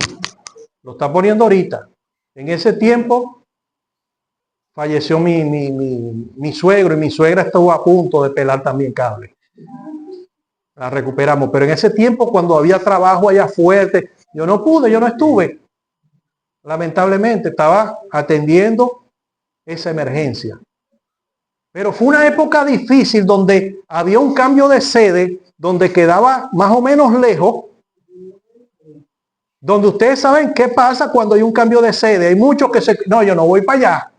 Lo está poniendo ahorita. En ese tiempo falleció mi suegro y mi suegra estuvo a punto de pelar también cable. La recuperamos. Pero en ese tiempo, cuando había trabajo allá fuerte, yo no pude, yo no estuve. Lamentablemente, estaba atendiendo esa emergencia. Pero fue una época difícil donde había un cambio de sede, donde quedaba más o menos lejos, donde ustedes saben qué pasa cuando hay un cambio de sede. Hay muchos que no, yo no voy para allá.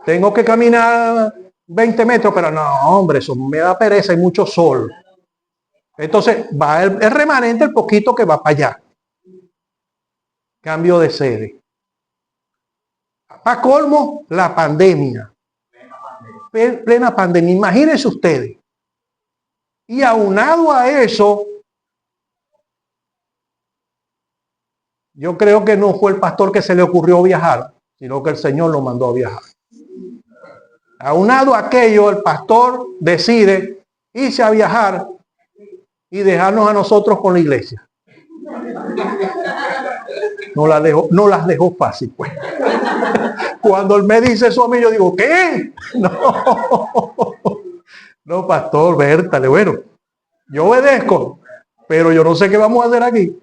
Tengo que caminar 20 metros, pero no, hombre, eso me da pereza, hay mucho sol. Entonces va el remanente, el poquito que va para allá. Cambio de sede. Para colmo, la pandemia. Plena pandemia. Imagínense ustedes. Y aunado a eso, yo creo que no fue el pastor que se le ocurrió viajar, sino que el Señor lo mandó a viajar. Aunado a aquello, el pastor decide irse a viajar y dejarnos a nosotros con la iglesia. No las dejó fácil, pues. Cuando él me dice eso a mí, yo digo, ¿qué? No, pastor, vértale, bueno, yo obedezco, pero yo no sé qué vamos a hacer aquí.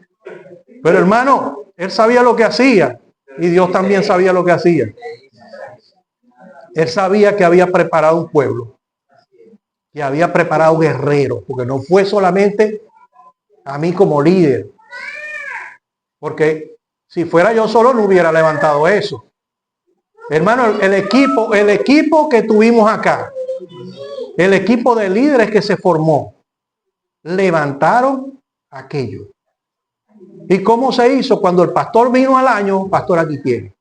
Pero hermano, él sabía lo que hacía y Dios también sabía lo que hacía. Él sabía que había preparado un pueblo, que había preparado guerreros, porque no fue solamente a mí como líder, porque si fuera yo solo no hubiera levantado eso. Hermano, el equipo que tuvimos acá, el equipo de líderes que se formó, levantaron aquello. ¿Y cómo se hizo? Cuando el pastor vino al año, pastor aquí tiene.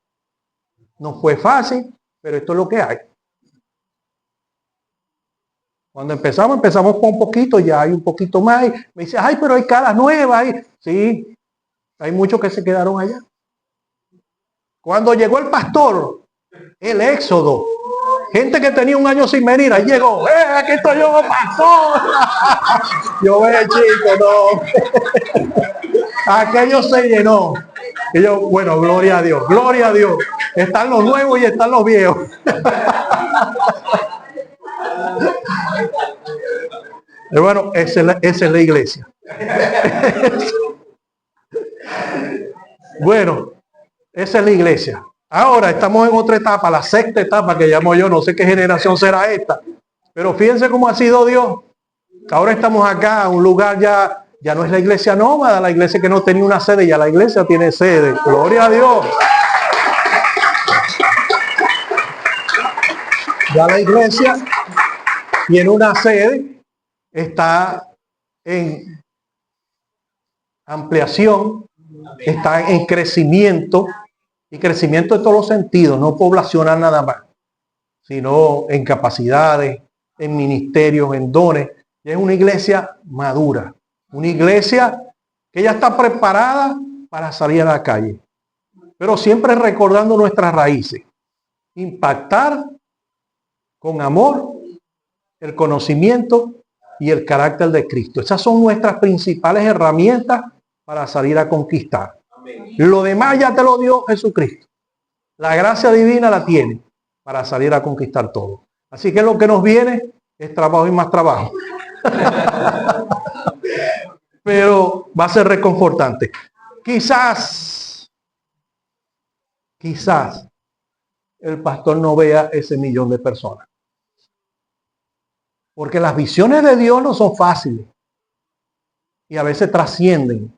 No fue fácil, pero esto es lo que hay. Cuando empezamos con un poquito, ya hay un poquito más. Me dice, ay, pero hay caras nuevas. Sí, hay muchos que se quedaron allá. Cuando llegó el pastor, el éxodo, gente que tenía un año sin venir, ahí llegó, aquí estoy yo, pastor. Yo chico, no. Aquello se llenó. Y yo, bueno, gloria a Dios, gloria a Dios. Están los nuevos y están los viejos. Hermano, esa es la iglesia. Bueno, esa es la iglesia. Ahora estamos en otra etapa, la sexta etapa que llamo yo, no sé qué generación será esta. Pero fíjense cómo ha sido Dios. Ahora estamos acá, un lugar ya no es la iglesia nómada, la iglesia que no tenía una sede, ya la iglesia tiene sede. Gloria a Dios. Ya la iglesia tiene una sede, está en ampliación, está en crecimiento, y crecimiento en todos los sentidos, no poblacional nada más, sino en capacidades, en ministerios, en dones. Y es una iglesia madura, una iglesia que ya está preparada para salir a la calle, pero siempre recordando nuestras raíces, impactar con amor, el conocimiento y el carácter de Cristo. Esas son nuestras principales herramientas para salir a conquistar. Lo demás ya te lo dio Jesucristo. La gracia divina la tiene para salir a conquistar todo. Así que lo que nos viene es trabajo y más trabajo. Pero va a ser reconfortante. Quizás el pastor no vea ese millón de personas. Porque las visiones de Dios no son fáciles. Y a veces trascienden.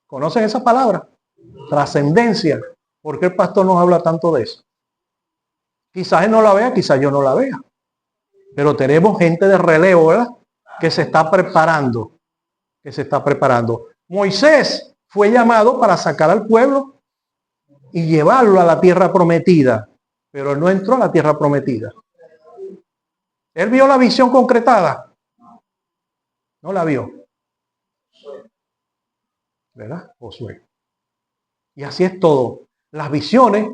¿Conocen esa palabra? Trascendencia. ¿Por qué el pastor nos habla tanto de eso? Quizás él no la vea, quizás yo no la vea. Pero tenemos gente de relevo, ¿verdad? Que se está preparando. Moisés fue llamado para sacar al pueblo y llevarlo a la tierra prometida. pero él no entró a la tierra prometida. Él vio la visión concretada. No la vio. ¿Verdad? Josué. Y así es todo. Las visiones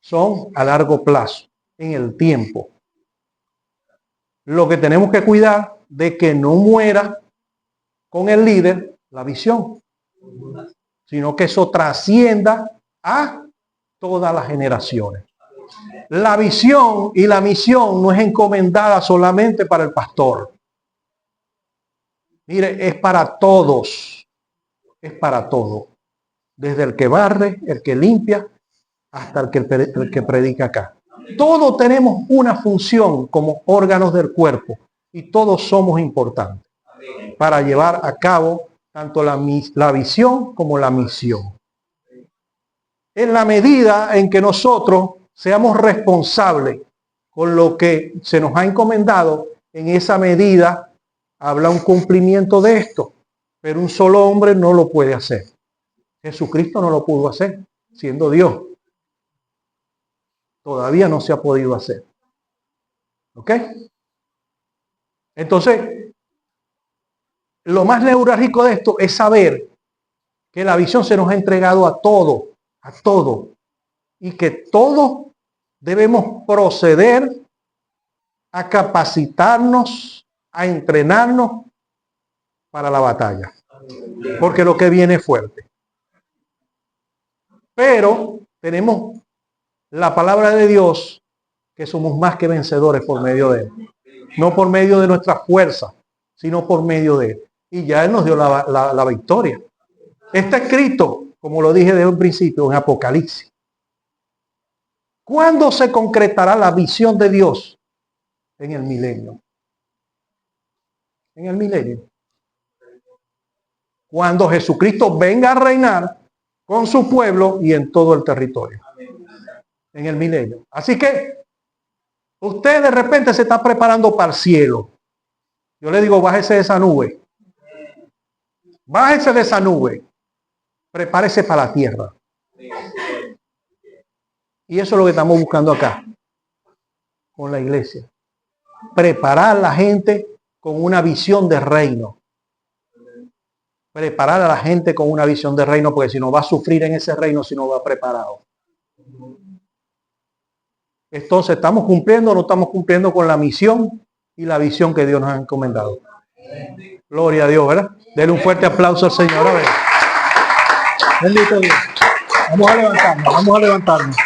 son a largo plazo, en el tiempo. Lo que tenemos que cuidar de que no muera con el líder la visión, sino que eso trascienda a todas las generaciones. La visión y la misión no es encomendada solamente para el pastor. Mire, es para todos. Es para todos. Desde el que barre, el que limpia, hasta el que predica acá. Todos tenemos una función como órganos del cuerpo y todos somos importantes para llevar a cabo tanto la visión como la misión. En la medida en que nosotros seamos responsables con lo que se nos ha encomendado, en esa medida habla un cumplimiento de esto, pero un solo hombre no lo puede hacer. Jesucristo no lo pudo hacer, siendo Dios. Todavía no se ha podido hacer. ¿Ok? Entonces, lo más neurálgico de esto es saber que la visión se nos ha entregado a todo, y que todos debemos proceder a capacitarnos, a entrenarnos para la batalla. Porque lo que viene es fuerte. Pero tenemos la palabra de Dios, que somos más que vencedores por medio de Él. No por medio de nuestra fuerza, sino por medio de Él. Y ya Él nos dio la victoria. Está escrito, como lo dije desde un principio, en Apocalipsis. ¿Cuándo se concretará la visión de Dios? En el milenio. En el milenio. Cuando Jesucristo venga a reinar con su pueblo y en todo el territorio. En el milenio. Así que usted de repente se está preparando para el cielo. Yo le digo, bájese de esa nube. Bájese de esa nube. Prepárese para la tierra. Y eso es lo que estamos buscando acá. Con la iglesia. Preparar a la gente con una visión de reino. Preparar a la gente con una visión de reino, porque si no va a sufrir en ese reino si no va preparado. Entonces, ¿estamos cumpliendo o no estamos cumpliendo con la misión y la visión que Dios nos ha encomendado? Gloria a Dios, ¿verdad? Denle un fuerte aplauso al Señor. A ver. Bendito Dios. Vamos a levantarnos, vamos a levantarnos.